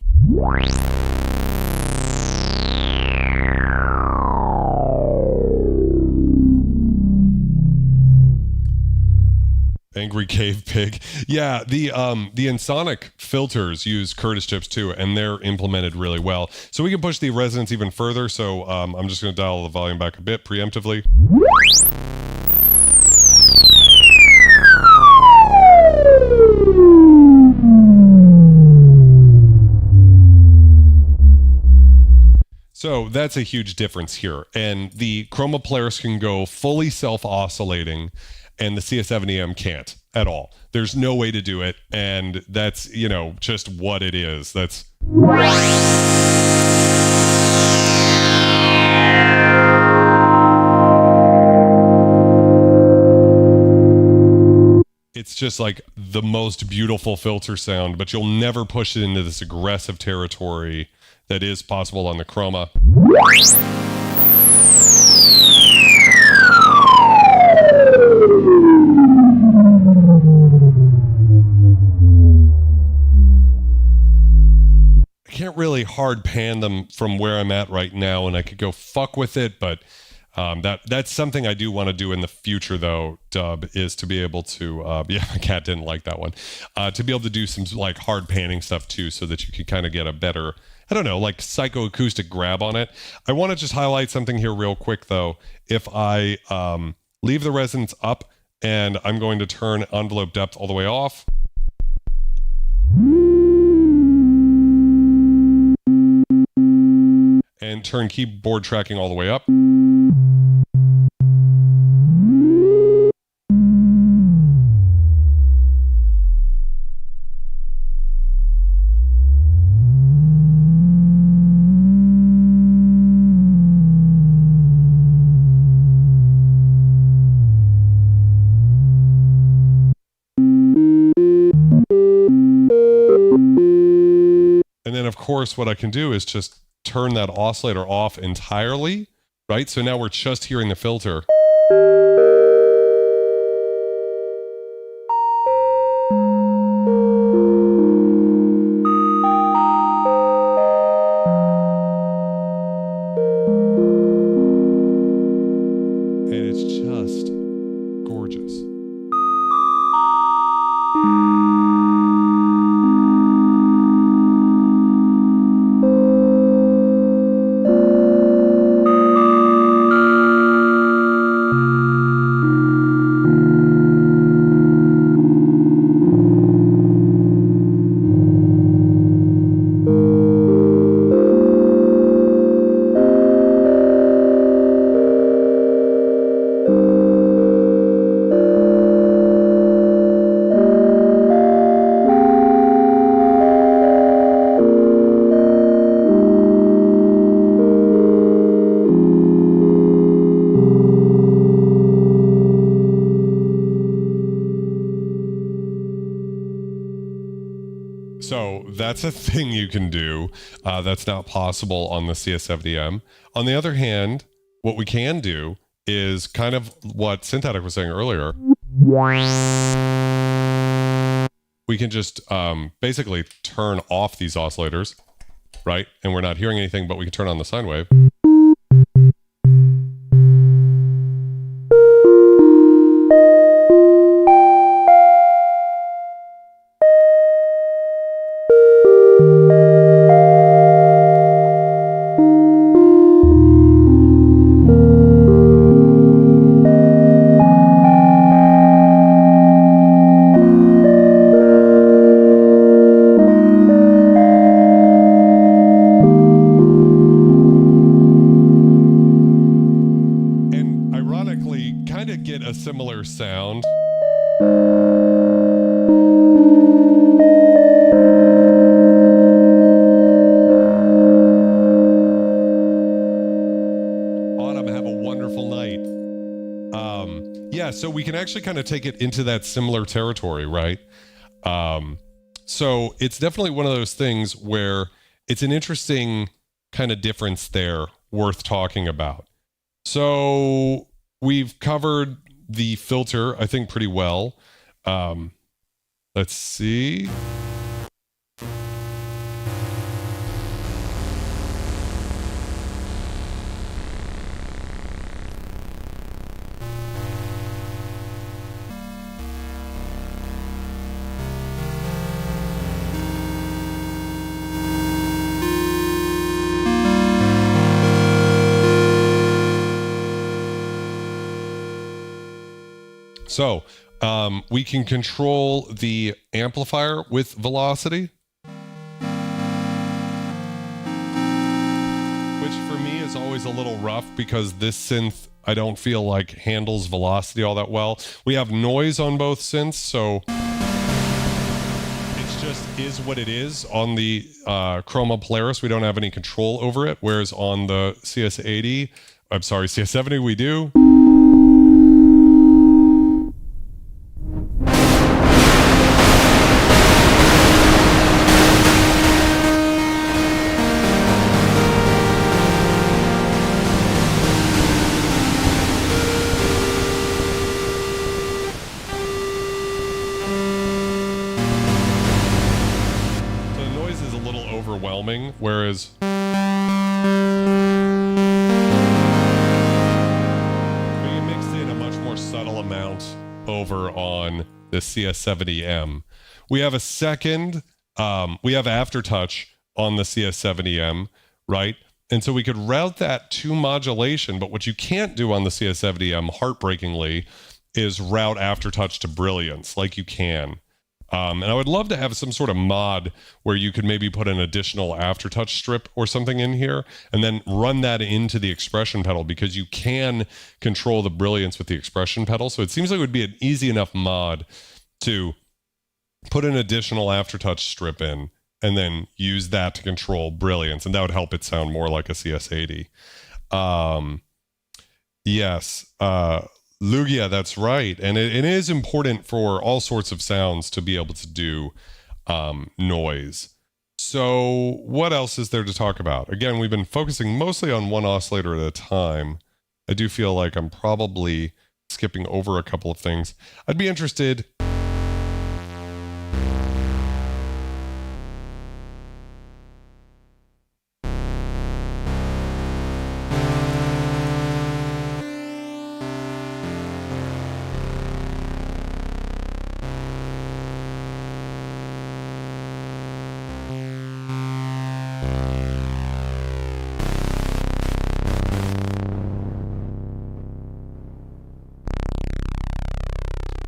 Angry cave pig. Yeah, the Ensoniq filters use Curtis chips too, and they're implemented really well. So we can push the resonance even further. So I'm just going to dial the volume back a bit preemptively. So that's a huge difference here. And the Chroma Polaris can go fully self-oscillating, and the CS70M can't at all. There's no way to do it, and that's, you know, just what it is. That's... It's just like the most beautiful filter sound, but you'll never push it into this aggressive territory that is possible on the Chroma. I can't really hard pan them from where I'm at right now, and I could go fuck with it, but that's something I do want to do in the future, though, Dub, is to be able to, yeah, my cat didn't like that one, to be able to do some like hard panning stuff too, so that you can kind of get a better, I don't know, like psychoacoustic grab on it. I want to just highlight something here real quick, though. If I leave the resonance up and I'm going to turn envelope depth all the way off. And turn keyboard tracking all the way up. And then, of course, what I can do is just turn that oscillator off entirely, right? So now we're just hearing the filter. And it's just gorgeous. So that's a thing you can do. That's not possible on the CS70M. On the other hand, what we can do is kind of what Synthetic was saying earlier. We can just basically turn off these oscillators, right? And we're not hearing anything, but we can turn on the sine wave. kind of get a similar sound. Autumn, have a wonderful night. Yeah, so we can actually kind of take it into that similar territory, right? So it's definitely one of those things where it's an interesting kind of difference there worth talking about. So we've covered the filter, I think, pretty well. Let's see. So we can control the amplifier with velocity, which for me is always a little rough because this synth, I don't feel like handles velocity all that well. We have noise on both synths, so it just is what it is. On the Chroma Polaris, we don't have any control over it, whereas on the CS70, we do. Whereas you mix in a much more subtle amount over on the CS70M. We have a second, we have aftertouch on the CS70M, right? And so we could route that to modulation, but what you can't do on the CS70M, heartbreakingly, is route aftertouch to brilliance like you can. And I would love to have some sort of mod where you could maybe put an additional aftertouch strip or something in here and then run that into the expression pedal, because you can control the brilliance with the expression pedal. So it seems like it would be an easy enough mod to put an additional aftertouch strip in and then use that to control brilliance. And that would help it sound more like a CS80. Yes. Lugia, that's right. And it is important for all sorts of sounds to be able to do noise. So what else is there to talk about? Again, we've been focusing mostly on one oscillator at a time. I do feel like I'm probably skipping over a couple of things. I'd be interested.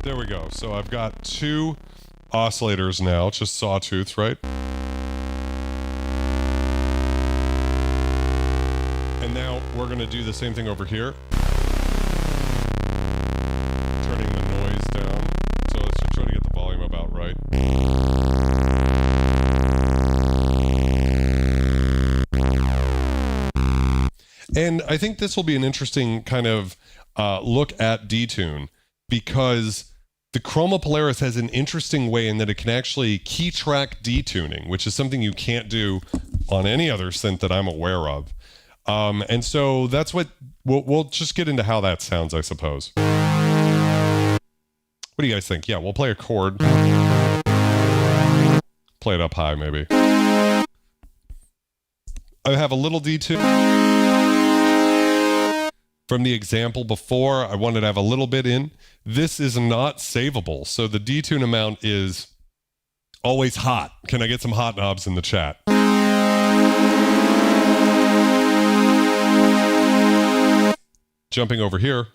There we go. So I've got two oscillators now, just sawtooths, right? And now we're going to do the same thing over here. Turning the noise down. So let's just try to get the volume about right. And I think this will be an interesting kind of look at detune, because the Chroma Polaris has an interesting way in that it can actually key track detuning, which is something you can't do on any other synth that I'm aware of. And so that's what we'll just get into how that sounds, I suppose. What do you guys think? Yeah, we'll play a chord. Play it up high, maybe. I have a little detune. From the example before, I wanted to have a little bit in. This is not savable, so the detune amount is always hot. Can I get some hot knobs in the chat? Jumping over here.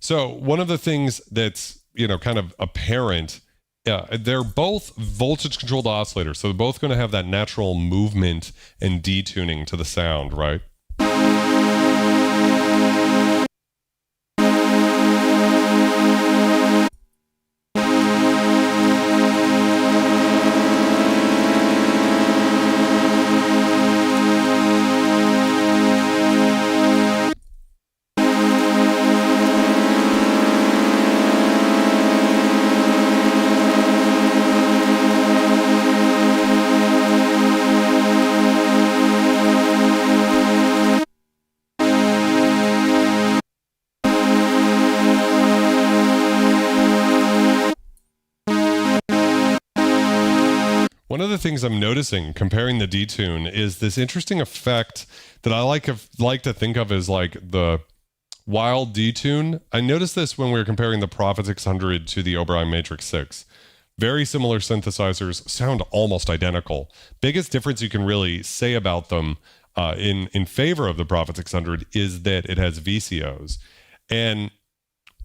So one of the things that's kind of apparent. Yeah, they're both voltage controlled oscillators, so they're both going to have that natural movement and detuning to the sound, right? One of the things I'm noticing comparing the detune is this interesting effect that I like to think of as like the wild detune. I noticed this when we were comparing the Prophet 600 to the Oberheim Matrix 6. Very similar synthesizers, sound almost identical. Biggest difference you can really say about them in favor of the Prophet 600 is that it has VCOs. And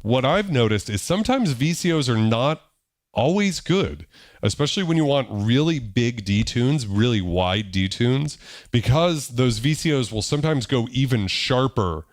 what I've noticed is sometimes VCOs are not always good, especially when you want really big detunes, really wide detunes, because those VCOs will sometimes go even sharper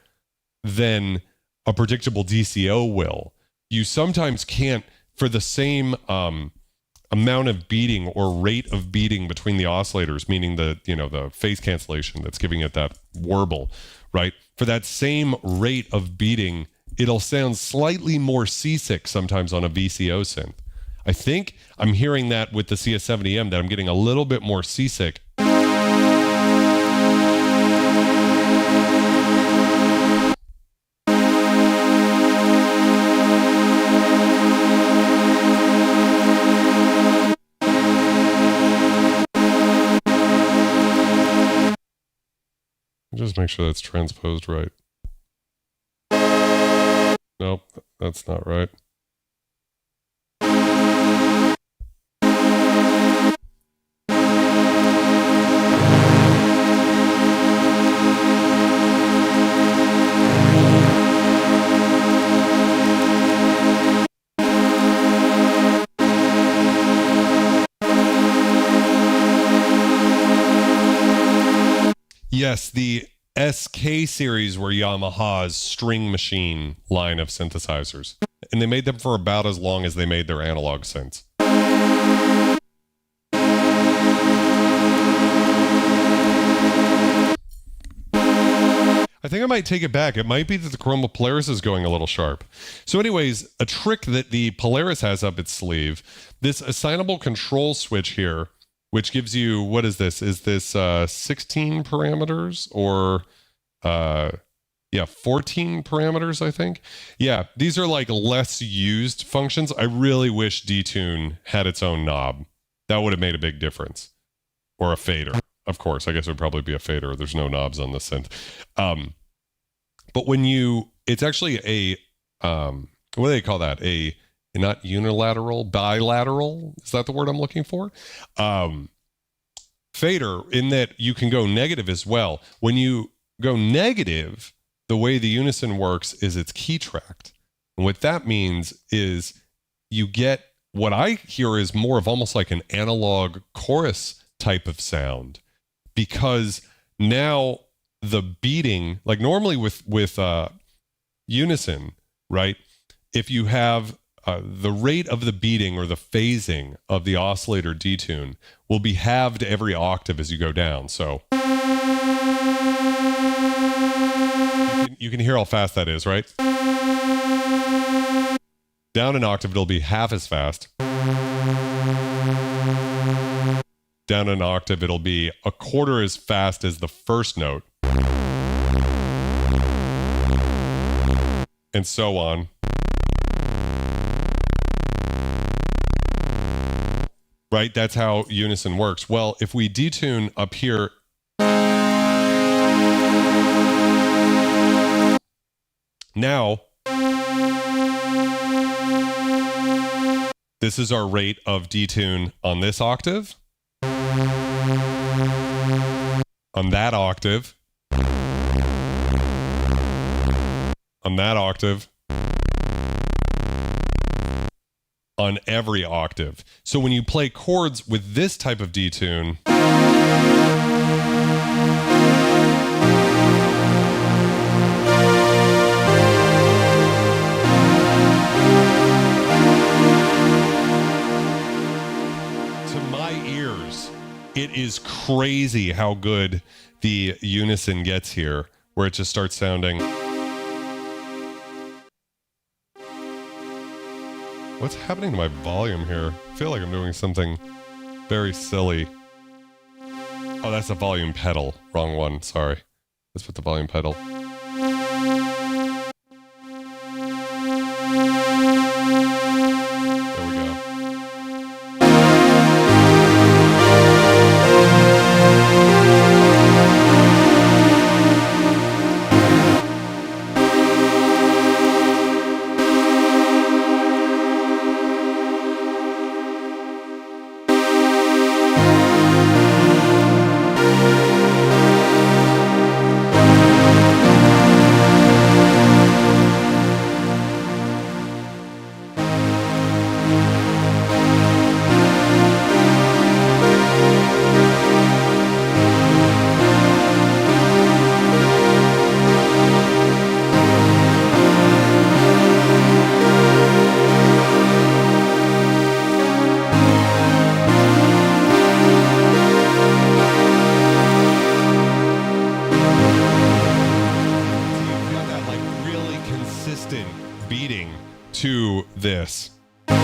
than a predictable DCO will. You sometimes can't, for the same amount of beating or rate of beating between the oscillators, meaning the phase cancellation that's giving it that warble, right? For that same rate of beating, it'll sound slightly more seasick sometimes on a VCO synth. I think I'm hearing that with the CS70M, that I'm getting a little bit more seasick. Just make sure that's transposed right. Nope, that's not right. Yes, the SK series were Yamaha's string machine line of synthesizers. And they made them for about as long as they made their analog synths. I think I might take it back. It might be that the Chroma Polaris is going a little sharp. So anyways, a trick that the Polaris has up its sleeve, this assignable control switch here, which gives you, what is this? Is this 16 parameters or 14 parameters, I think? Yeah, these are like less used functions. I really wish detune had its own knob. That would have made a big difference. Or a fader. Of course, I guess it would probably be a fader. There's no knobs on the synth. But when it's actually a, what do they call that? Not unilateral, bilateral. Is that the word I'm looking for? Fader, in that you can go negative as well. When you go negative, the way the Unison works is it's key tracked. And what that means is you get what I hear is more of almost like an analog chorus type of sound, because now the beating, like normally with Unison, right? If you have the rate of the beating or the phasing of the oscillator detune will be halved every octave as you go down. So you can hear how fast that is, right? Down an octave, it'll be half as fast. Down an octave, it'll be a quarter as fast as the first note. And so on. Right? That's how Unison works. Well, if we detune up here, now, this is our rate of detune on this octave, on that octave, on that octave, on every octave. So when you play chords with this type of detune, it is crazy how good the Unison gets here, where it just starts sounding. What's happening to my volume here? I feel like I'm doing something very silly. Oh, that's the volume pedal. Wrong one, sorry. Let's put the volume pedal. To this. And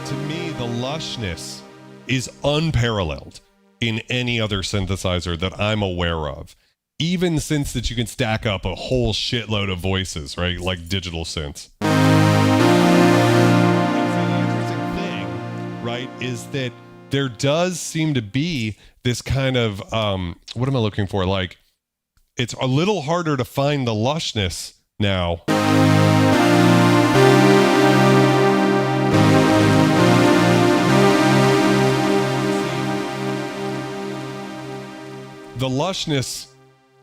to me, the lushness is unparalleled in any other synthesizer that I'm aware of. Even synths that you can stack up a whole shitload of voices, right? Like digital synths. The interesting thing, right, is that there does seem to be this kind of, what am I looking for? Like, it's a little harder to find the lushness now. The lushness,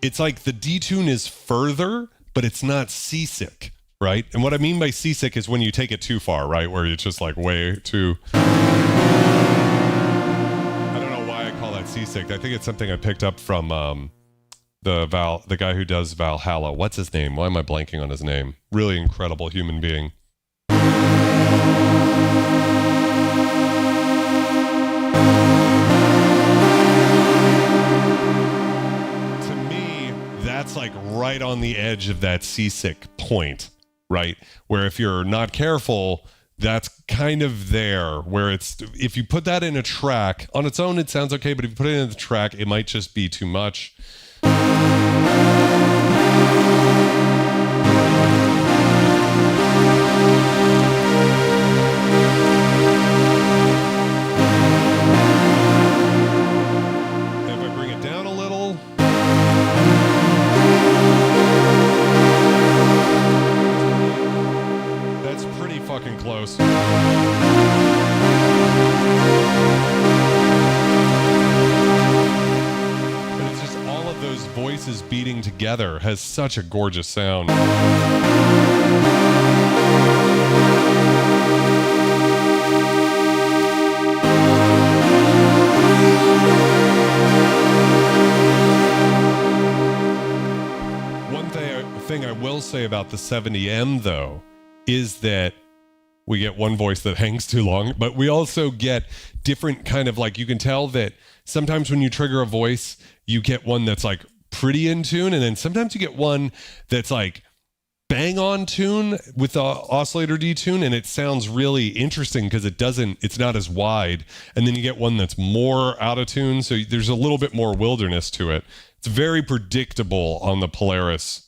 it's like the detune is further, but it's not seasick, right? And what I mean by seasick is when you take it too far, right? Where it's just like way too... seasick. I think it's something I picked up from the guy who does Valhalla. What's his name? Why am I blanking on his name? Really incredible human being. To me, that's like right on the edge of that seasick point, right? Where if you're not careful, that's kind of there where it's, if you put that in a track on its own, it sounds okay, but if you put it in the track, it might just be too much. If I bring it down a little, that's pretty fucking close. But it's just all of those voices beating together has such a gorgeous sound. One thing I will say about the 70M though is that we get one voice that hangs too long, but we also get different kind of, like, you can tell that sometimes when you trigger a voice, you get one that's like pretty in tune, and then sometimes you get one that's like bang on tune with the oscillator detune, and it sounds really interesting because it's not as wide, and then you get one that's more out of tune, so there's a little bit more wilderness to it. It's very predictable on the Polaris.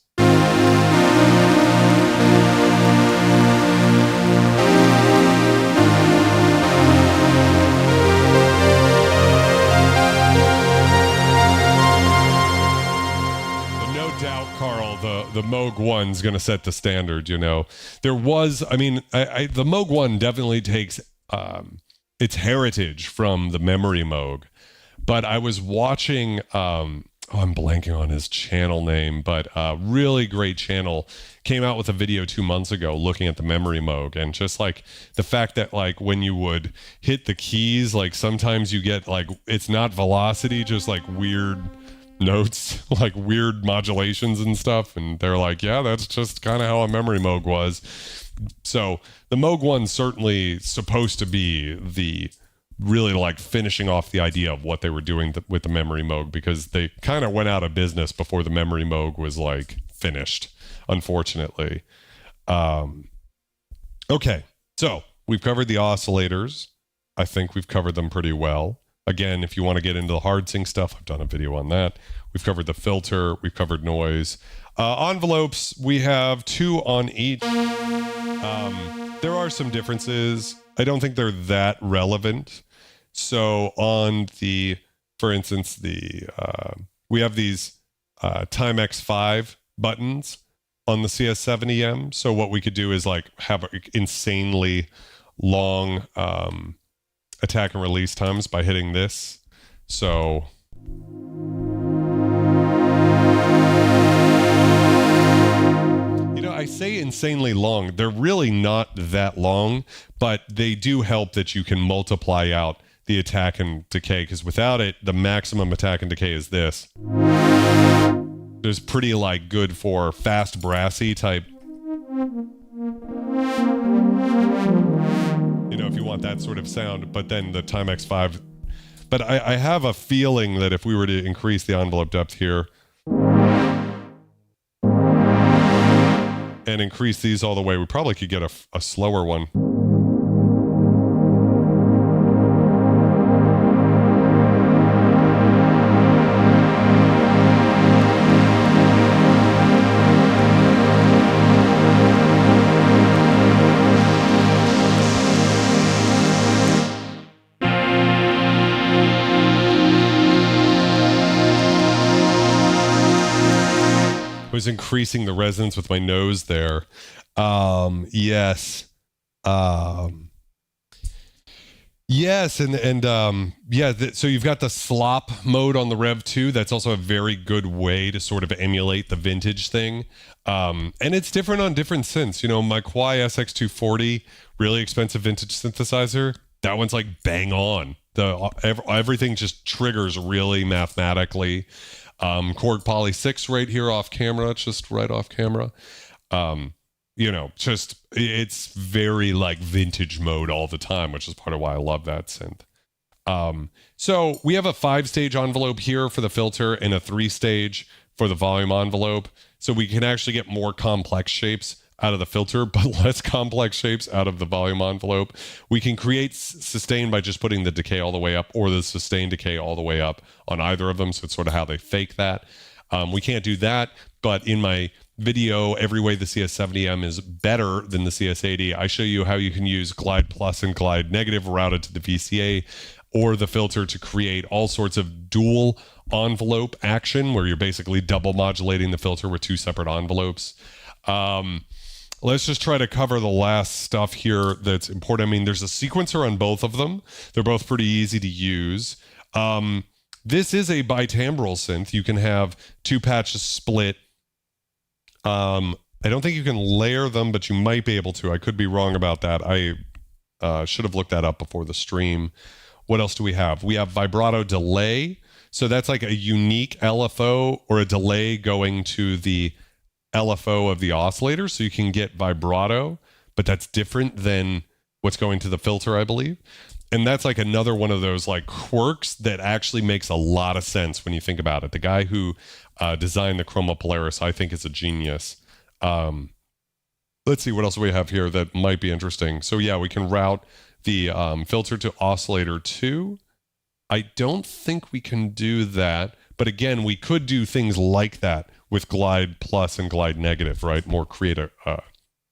The Moog 1's going to set the standard, you know. There was, I mean, the Moog 1 definitely takes its heritage from the memory Moog. But I was watching oh, I'm blanking on his channel name, but really great channel, came out with a video 2 months ago looking at the memory moog, and just like the fact that like when you would hit the keys, like sometimes you get like, it's not velocity, just like weird notes, like weird modulations and stuff. And they're like, yeah, that's just kind of how a memory moog was. So the Moog 1's certainly supposed to be the really like finishing off the idea of what they were doing with the memory moog, because they kind of went out of business before the memory moog was like finished, unfortunately. Okay, so we've covered the oscillators. I think we've covered them pretty well. Again, if you want to get into the hard sync stuff, I've done a video on that. We've covered the filter, we've covered noise. Envelopes, we have 2 on each. There are some differences. I don't think they're that relevant. So on the, for instance, we have these Timex 5 buttons on the CS70M. So what we could do is like have insanely long attack and release times by hitting this. So I say insanely long. They're really not that long, but they do help that you can multiply out the attack and decay, because without it, the maximum attack and decay is this. It's pretty like good for fast brassy type. If you want that sort of sound, but then the Timex 5. But I have a feeling that if we were to increase the envelope depth here and increase these all the way, we probably could get a slower one. Was increasing the resonance with my nose there. Yes. Yes, so you've got the slop mode on the Rev 2. That's also a very good way to sort of emulate the vintage thing. And it's different on different synths. My Quai SX240, really expensive vintage synthesizer, that one's like bang on. Everything just triggers really mathematically. Korg Poly 6 right here off camera, just right off camera. It's very like vintage mode all the time, which is part of why I love that synth. So we have a 5-stage envelope here for the filter and a 3-stage for the volume envelope. So we can actually get more complex shapes out of the filter, but less complex shapes out of the volume envelope. We can create sustain by just putting the decay all the way up, or the sustain decay all the way up on either of them. So it's sort of how they fake that. We can't do that, but in my video, Every Way the CS70M is Better Than the CS80, I show you how you can use glide plus and glide negative routed to the VCA or the filter to create all sorts of dual envelope action, where you're basically double modulating the filter with 2 separate envelopes. Let's just try to cover the last stuff here that's important. I mean, there's a sequencer on both of them. They're both pretty easy to use. This is a bitimbral synth. You can have 2 patches split. I don't think you can layer them, but you might be able to. I could be wrong about that. I should have looked that up before the stream. What else do we have? We have vibrato delay. So that's like a unique LFO or a delay going to the LFO of the oscillator, so you can get vibrato, but that's different than what's going to the filter, I believe. And that's like another one of those like quirks that actually makes a lot of sense when you think about it. The guy who designed the Chroma Polaris, I think, is a genius. Let's see what else we have here that might be interesting. So yeah, we can route the filter to oscillator 2. I don't think we can do that, but again, we could do things like that with glide plus and glide negative, right? More create a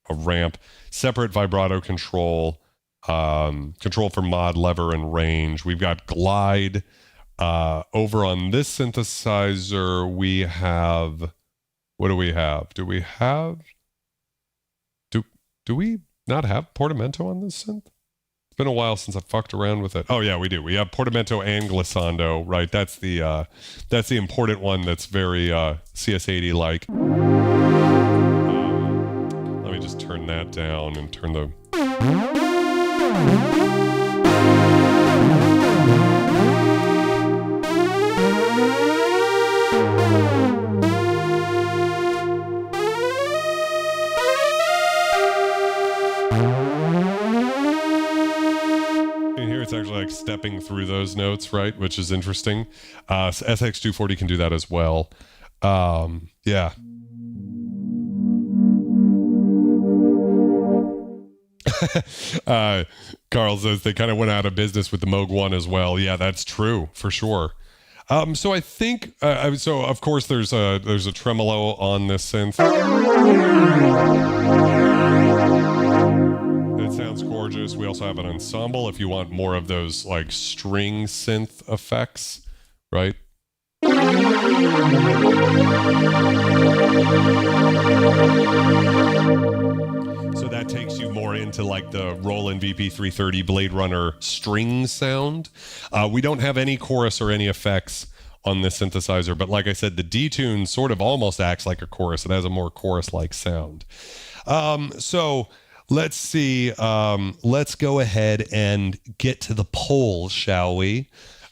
ramp, separate vibrato control, control for mod, lever, and range. We've got glide. Over on this synthesizer, we have, what do we have? Do we not have portamento on this synth? been a while since I fucked around with it. Oh yeah, we do. We have portamento and glissando, right? That's the important one that's very CS80 like. Let me just turn that down and turn the it's actually like stepping through those notes, right? Which is interesting. SX240 can do that as well. Yeah. Carl says they kind of went out of business with the Moog 1 as well. Yeah, that's true for sure. So I think, so of course there's a tremolo on this synth. It sounds gorgeous. We also have an ensemble if you want more of those like string synth effects, right? So that takes you more into like the Roland VP330 Blade Runner string sound. We don't have any chorus or any effects on this synthesizer, but like I said, the D-tune sort of almost acts like a chorus. It has a more chorus-like sound. So let's see. Let's go ahead and get to the poll, shall we?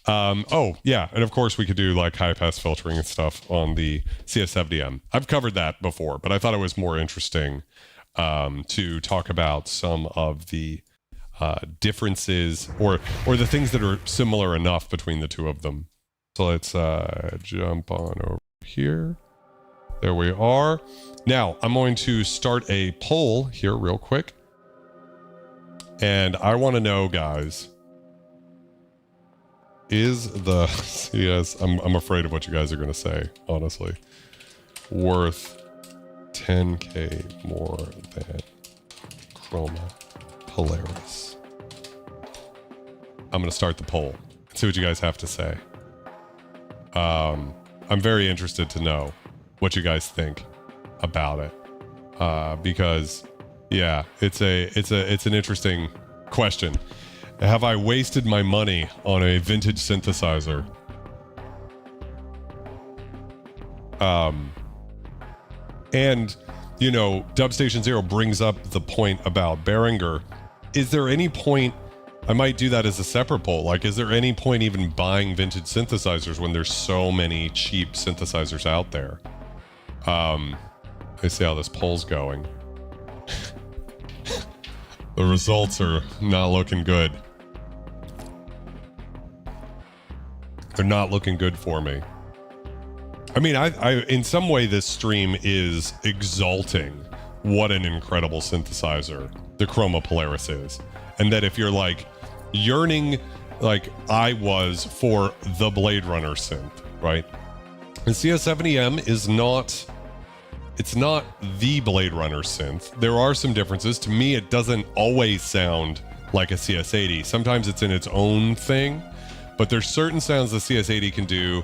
Oh, yeah. And of course, we could do like high-pass filtering and stuff on the CS70M. I've covered that before, but I thought it was more interesting to talk about some of the differences or the things that are similar enough between the two of them. So let's jump on over here. There we are. Now, I'm going to start a poll here real quick. And I want to know, guys, is the CS, I'm afraid of what you guys are going to say, honestly, worth 10K more than Chroma Polaris? I'm going to start the poll. See what you guys have to say. I'm very interested to know what you guys think about it, because yeah, it's an interesting question. Have I wasted my money on a vintage synthesizer? And you know, Dubstation Zero brings up the point about Behringer. Is there any point? I might do that as a separate poll. Like, is there any point even buying vintage synthesizers when there's so many cheap synthesizers out there? Let's see how this poll's going. The results are not looking good. They're not looking good for me. I mean, I in some way this stream is exalting what an incredible synthesizer the Chroma Polaris is. And that if you're like yearning, like I was, for the Blade Runner synth, right? And CS70M is not, it's not the Blade Runner synth. There are some differences. To me, it doesn't always sound like a CS80. Sometimes it's in its own thing, but there's certain sounds the CS80 can do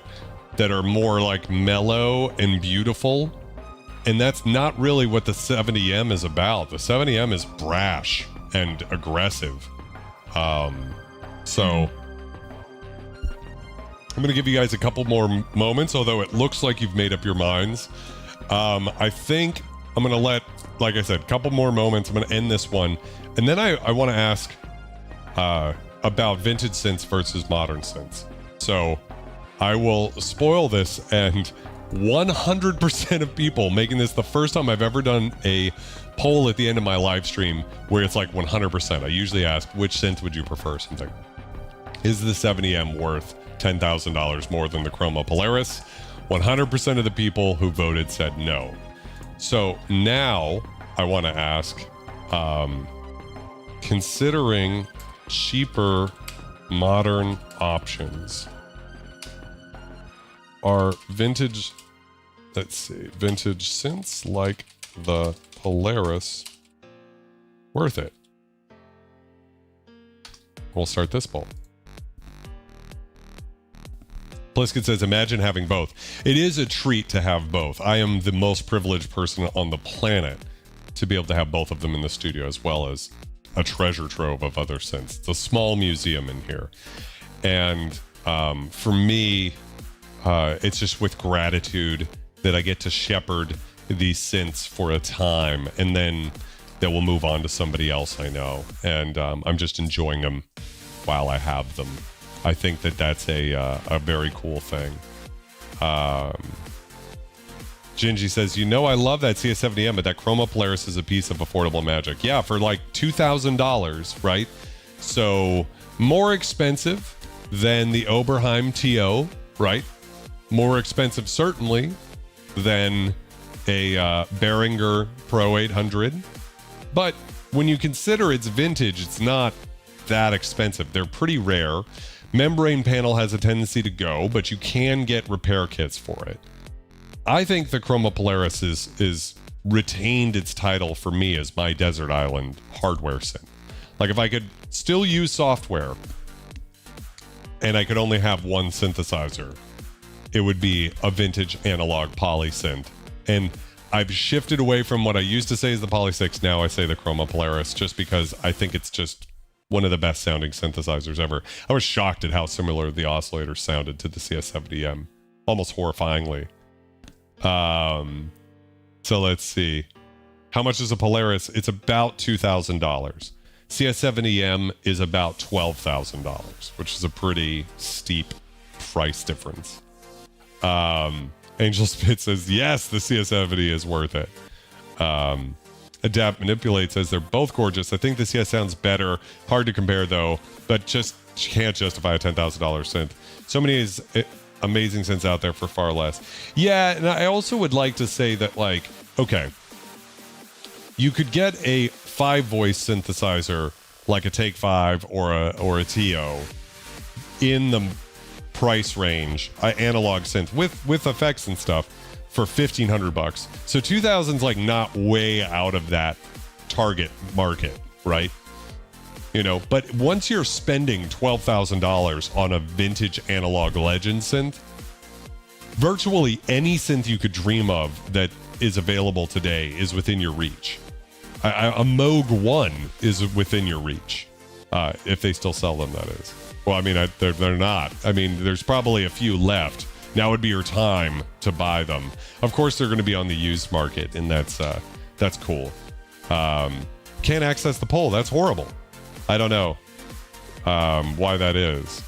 that are more like mellow and beautiful. And that's not really what the 70M is about. The 70M is brash and aggressive. So I'm going to give you guys a couple more moments, although it looks like you've made up your minds. I think I'm going to let, like I said, a couple more moments. I'm going to end this one. And then I want to ask about vintage synths versus modern synths. So I will spoil this, and 100% of people making this the first time I've ever done a poll at the end of my live stream where it's like 100%. I usually ask, which synth would you prefer? Something. Is the 70M worth $10,000 more than the Chroma Polaris? 100% of the people who voted said no. So now I want to ask, considering cheaper modern options, are vintage, let's see, vintage synths like the Polaris worth it? We'll start this poll. Pliskin says, imagine having both. It is a treat to have both. I am the most privileged person on the planet to be able to have both of them in the studio, as well as a treasure trove of other synths. It's a small museum in here. And for me, it's just with gratitude that I get to shepherd these synths for a time, and then they will move on to somebody else I know. And I'm just enjoying them while I have them. I think that that's a very cool thing. Gingy says, you know, I love that CS70M, but that Chroma Polaris is a piece of affordable magic. Yeah, for like $2,000, right? So more expensive than the Oberheim TO, right? More expensive, certainly, than a Behringer Pro 800. But when you consider it's vintage, it's not that expensive. They're pretty rare. Membrane panel has a tendency to go, but you can get repair kits for it. I think the Chroma Polaris is retained its title for me as my desert island hardware synth. Like, if I could still use software and I could only have one synthesizer, it would be a vintage analog poly synth. And I've shifted away from what I used to say is the Poly 6. Now I say the Chroma Polaris, just because I think it's just one of the best sounding synthesizers ever. I was shocked at how similar the Oscillator sounded to the CS70M, almost horrifyingly. So let's see. How much is a Polaris? It's about $2,000. CS70M is about $12,000, which is a pretty steep price difference. Angel Spit says, yes, the CS70 is worth it. Adapt Manipulate says they're both gorgeous. I think the CS sounds better. Hard to compare though, but just can't justify a $10,000 synth. So many amazing synths out there for far less. Yeah, and I also would like to say that, like, okay, you could get a 5-voice synthesizer like a Take 5 or a TO in the price range, analog synth with effects and stuff, for $1,500. So 2,000's like not way out of that target market, right? You know, but once you're spending $12,000 on a vintage analog legend synth, virtually any synth you could dream of that is available today is within your reach. A Moog 1 is within your reach, if they still sell them, that is. Well, I mean, they're not. I mean, there's probably a few left. Now would be your time to buy them. Of course, they're going to be on the used market, and that's cool. Can't access the poll. That's horrible. I don't know why that is.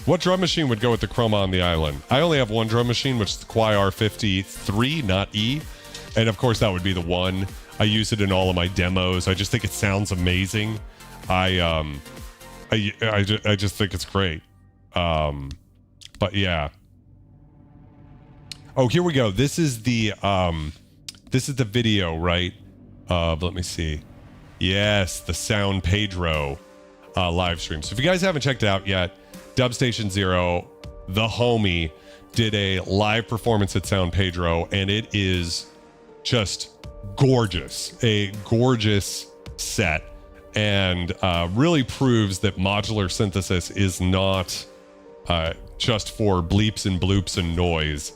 What drum machine would go with the Chroma on the island? I only have one drum machine, which is the Quai R53, not E. And of course, that would be the one. I use it in all of my demos. I just think it sounds amazing. I just think it's great. But yeah. Oh, here we go. This is the video, right? Let me see. Yes, the Sound Pedro live stream. So if you guys haven't checked it out yet, Dubstation Zero, the homie, did a live performance at Sound Pedro, and it is just gorgeous. A gorgeous set, and really proves that modular synthesis is not just for bleeps and bloops and noise,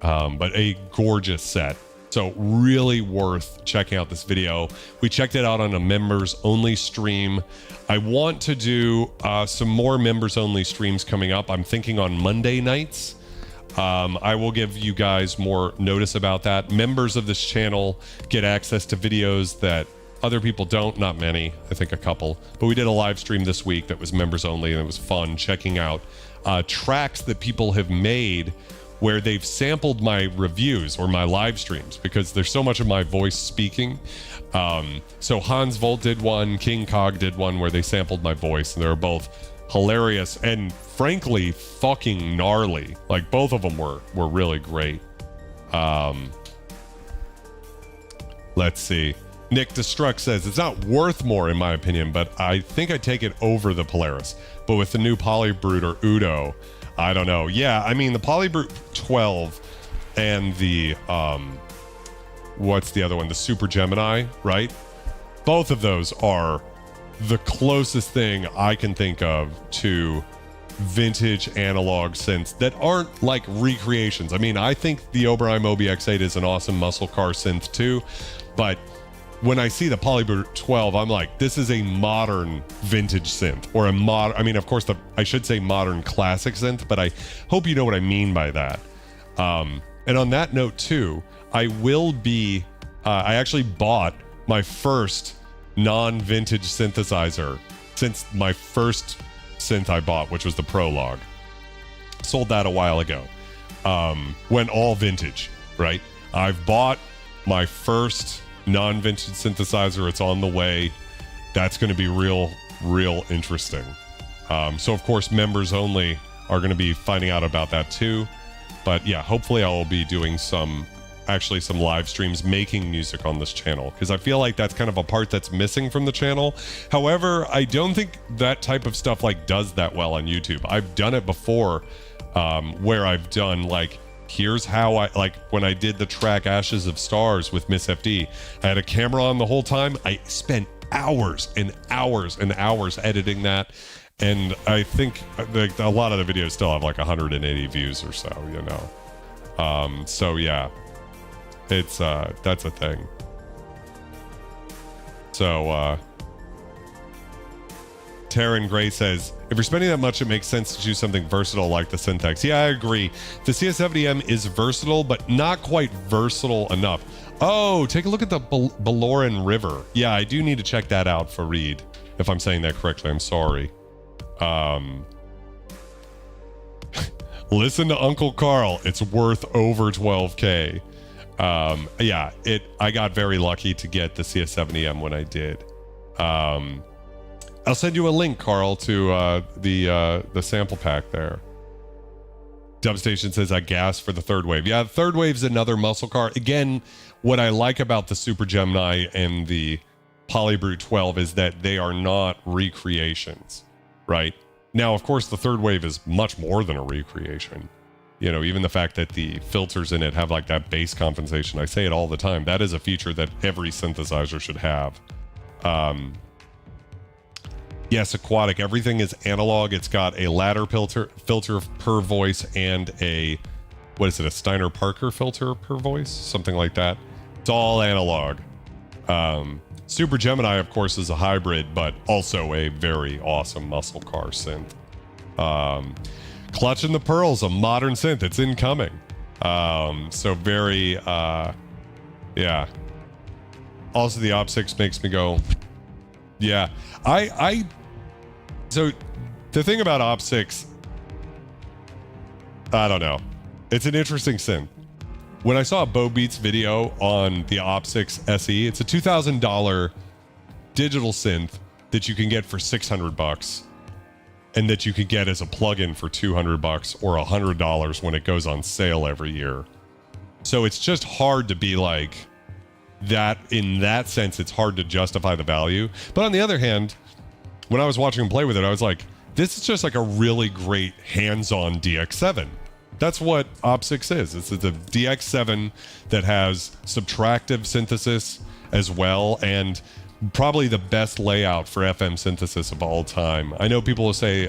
but a gorgeous set. So really worth checking out this video. We checked it out on a members only stream. I want to do some more members only streams coming up. I'm thinking on Monday nights. I will give you guys more notice about that. Members of this channel get access to videos that other people don't. Not many, I think a couple. But we did a live stream this week that was members only, and it was fun checking out tracks that people have made where they've sampled my reviews or my live streams, because there's so much of my voice speaking. So Hans Volt did one, King Cog did one where they sampled my voice, and they were both hilarious and frankly fucking gnarly. Like, both of them were really great. Let's see. Nick Destruct says, it's not worth more in my opinion, but I think I'd take it over the Polaris. But with the new Polybrute or Udo, I don't know. Yeah, I mean, the Polybrute 12 and the, what's the other one? The Super Gemini, right? Both of those are the closest thing I can think of to vintage analog synths that aren't like recreations. I mean, I think the Oberheim OBX8 is an awesome muscle car synth too, but when I see the Polybrute 12, I'm like, this is a modern vintage synth, or a modern, I mean, of course, I should say modern classic synth, but I hope you know what I mean by that. And on that note too, I will be, I actually bought my first non-vintage synthesizer since my first synth I bought, which was the Prologue. Sold that a while ago. Went all vintage, right? I've bought my first non-vintage synthesizer. It's on the way. That's going to be real interesting. So of course, members only are going to be finding out about that too. But yeah, hopefully I will be doing some live streams making music on this channel, because I feel like that's kind of a part that's missing from the channel. However, I don't think that type of stuff like does that well on YouTube. I've done it before, where I've done like, here's how I, like when I did the track Ashes of Stars with Miss FD, I had a camera on the whole time. I spent hours and hours and hours editing that. And I think like a lot of the videos still have like 180 views or so, you know? So yeah, it's, that's a thing. So, Taryn Gray says, if you're spending that much, it makes sense to choose something versatile like the Synthex. Yeah, I agree. The CS70M is versatile, but not quite versatile enough. Oh, take a look at the Baloran River. Yeah, I do need to check that out for Reed, if I'm saying that correctly. I'm sorry. Listen to Uncle Carl. It's worth over 12K. Yeah, I got very lucky to get the CS70M when I did. I'll send you a link, Carl, to the sample pack there. Dubstation says, I gas for the third wave. Yeah, the third wave's another muscle car. Again, what I like about the Super Gemini and the Polybrute 12 is that they are not recreations, right? Now, of course, the third wave is much more than a recreation. You know, even the fact that the filters in it have like that bass compensation. I say it all the time. That is a feature that every synthesizer should have. Yes, Aquatic. Everything is analog. It's got a ladder filter per voice and a, what is it, a Steiner Parker filter per voice? Something like that. It's all analog. Super Gemini, of course, is a hybrid, but also a very awesome muscle car synth. Clutch and the Pearls, a modern synth. It's incoming. So very, yeah. Also, the Op6 makes me go, yeah. So the thing about Op6, I don't know. It's an interesting synth. When I saw Bo Beats video on the Op6 SE, it's a $2,000 digital synth that you can get for $600 and that you can get as a plugin for $200 or $100 when it goes on sale every year. So it's just hard to be like that. In that sense, it's hard to justify the value. But on the other hand, when I was watching him play with it, I was like, this is just like a really great hands-on DX7. That's what Op6 is. It's a DX7 that has subtractive synthesis as well, and probably the best layout for FM synthesis of all time. I know people will say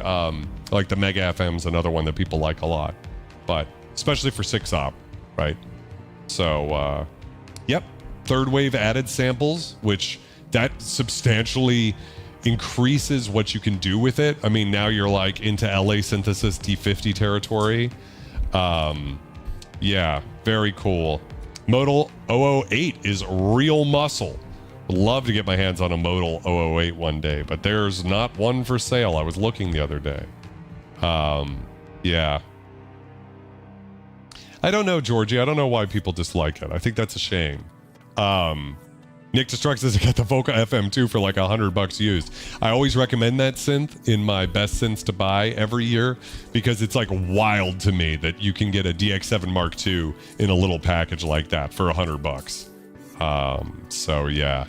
like the Mega FM's another one that people like a lot, but especially for 6-op, right? So, yep, third wave added samples, which that substantially increases what you can do with it. I mean, now you're like into LA synthesis D50 territory. Yeah, very cool. Modal 008 is real muscle. Would love to get my hands on a Modal 008 one day, but there's not one for sale. I was looking the other day. Yeah. I don't know, Georgie. I don't know why people dislike it. I think that's a shame. Nick Destruct says I got the Voca FM2 for like $100 used. I always recommend that synth in my best synths to buy every year because it's like wild to me that you can get a DX7 Mark II in a little package like that for $100. So yeah.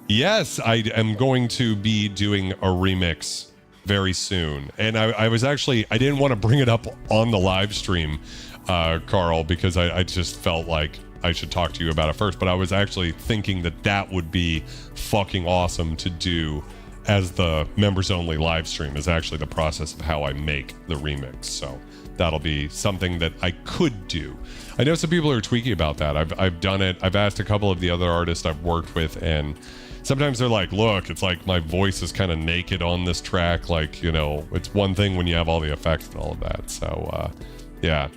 Yes, I am going to be doing a remix very soon. And I was actually, I didn't want to bring it up on the live stream, Carl, because I just felt like I should talk to you about it first, but I was actually thinking that that would be fucking awesome to do as the members only live stream, is actually the process of how I make the remix. So that'll be something that I could do. I know some people are tweaky about that. I've done it. I've asked a couple of the other artists I've worked with, and sometimes they're like, look, it's like my voice is kind of naked on this track. Like, you know, it's one thing when you have all the effects and all of that. So, yeah.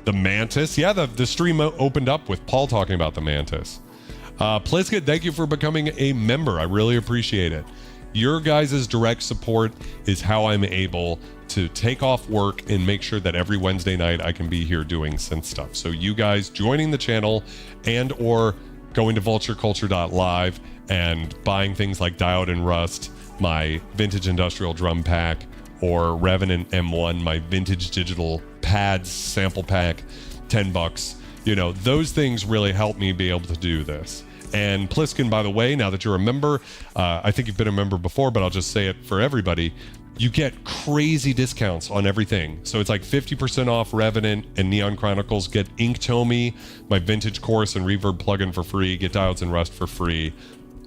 The Mantis. Yeah, the stream opened up with Paul talking about the Mantis. Pliskett, thank you for becoming a member. I really appreciate it. Your guys' direct support is how I'm able to take off work and make sure that every Wednesday night I can be here doing synth stuff. So you guys joining the channel and or going to vultureculture.live and buying things like Diode and Rust, my vintage industrial drum pack, or Revenant M1, my vintage digital pads sample pack, $10. You know, those things really help me be able to do this. And Pliskin, by the way, now that you're a member, I think you've been a member before, but I'll just say it for everybody. You get crazy discounts on everything. So it's like 50% off Revenant and Neon Chronicles. Get Inktomi, my vintage chorus and reverb plugin for free. Get Diodes and Rust for free.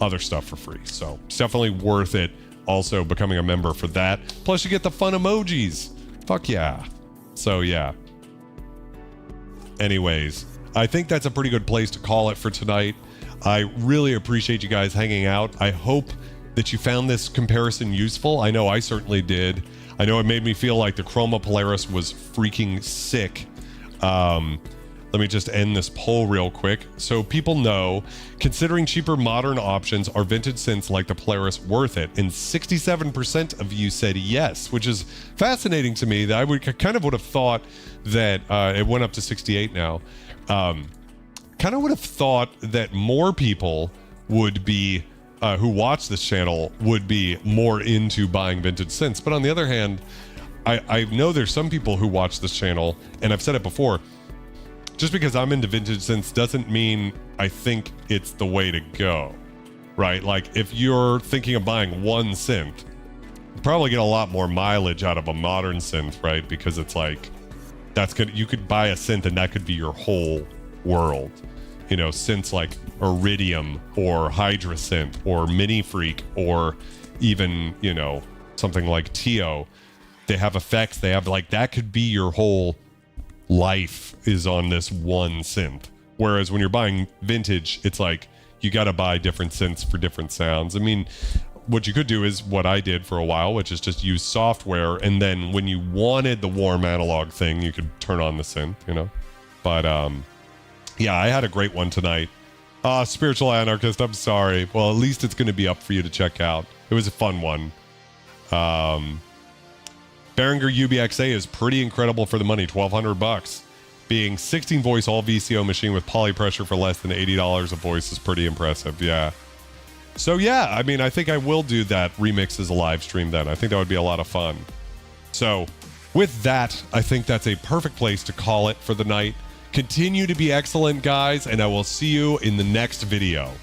Other stuff for free. So it's definitely worth it. Also becoming a member for that. Plus you get the fun emojis. Fuck yeah. So yeah. Anyways, I think that's a pretty good place to call it for tonight. I really appreciate you guys hanging out. I hope that you found this comparison useful. I know I certainly did. I know it made me feel like the Chroma Polaris was freaking sick. Let me just end this poll real quick. So people know, considering cheaper modern options, are vintage synths like the Polaris worth it? And 67% of you said yes, which is fascinating to me. That I kind of would have thought that it went up to 68 now. Kind of would have thought that more people would be, who watch this channel, would be more into buying vintage synths. But on the other hand, I know there's some people who watch this channel, and I've said it before, just because I'm into vintage synths doesn't mean I think it's the way to go, right? Like if you're thinking of buying one synth, you probably get a lot more mileage out of a modern synth, right? Because it's like, that's good. You could buy a synth and that could be your whole world. You know, synths like Iridium or Hydrasynth or Mini Freak or even, you know, something like Tio. They have effects. They have like, that could be your whole life is on this one synth. Whereas when you're buying vintage, it's like you got to buy different synths for different sounds. I mean, what you could do is what I did for a while, which is just use software. And then when you wanted the warm analog thing, you could turn on the synth, you know, but, yeah, I had a great one tonight. Spiritual Anarchist, I'm sorry. Well, at least it's going to be up for you to check out. It was a fun one. Behringer UBXA is pretty incredible for the money, $1,200. Being 16 voice all VCO machine with poly pressure for less than $80 a voice is pretty impressive. Yeah. So yeah, I mean, I think I will do that remix as a live stream then. I think that would be a lot of fun. So with that, I think that's a perfect place to call it for the night. Continue to be excellent, guys, and I will see you in the next video.